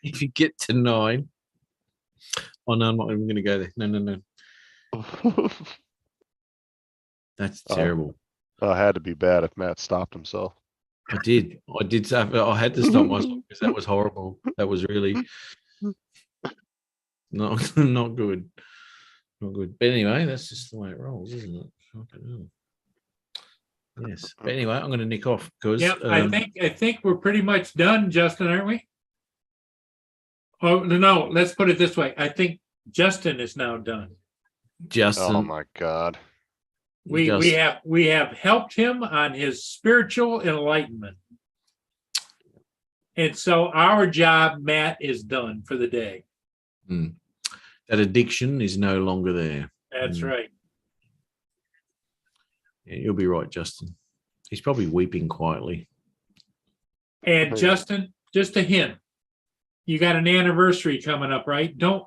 If you get to 9. Oh, no, I'm not even going to go there. No. That's terrible. It had to be bad if Matt stopped himself. I did. I had to stop myself because that was horrible. That was really not good. Not good. But anyway, that's just the way it rolls, isn't it? Fucking hell. Yes. But anyway, I'm going to nick off because Yep, I think we're pretty much done, Justin, aren't we? Oh no, let's put it this way. I think Justin is now done. Justin. Oh my God. We have helped him on his spiritual enlightenment. And so our job, Matt, is done for the day. That addiction is no longer there. That's right. Yeah, you'll be right, Justin. He's probably weeping quietly. And Justin, just a hint. You got an anniversary coming up, right? Don't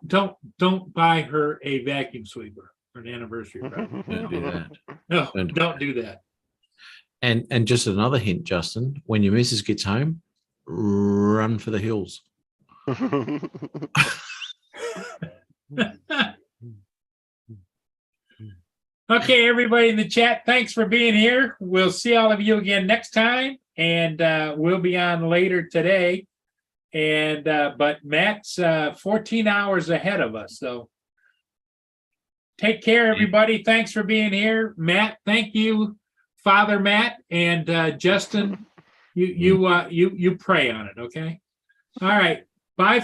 buy her a vacuum sweeper for an anniversary present. Don't do that. No, don't do that. And just another hint, Justin, when your missus gets home, run for the hills. Okay, everybody in the chat, thanks for being here. We'll see all of you again next time, and we'll be on later today. And but Matt's 14 hours ahead of us, so take care, everybody. Thanks for being here, Matt. Thank you, Father Matt, and Justin. You pray on it, okay? All right, bye.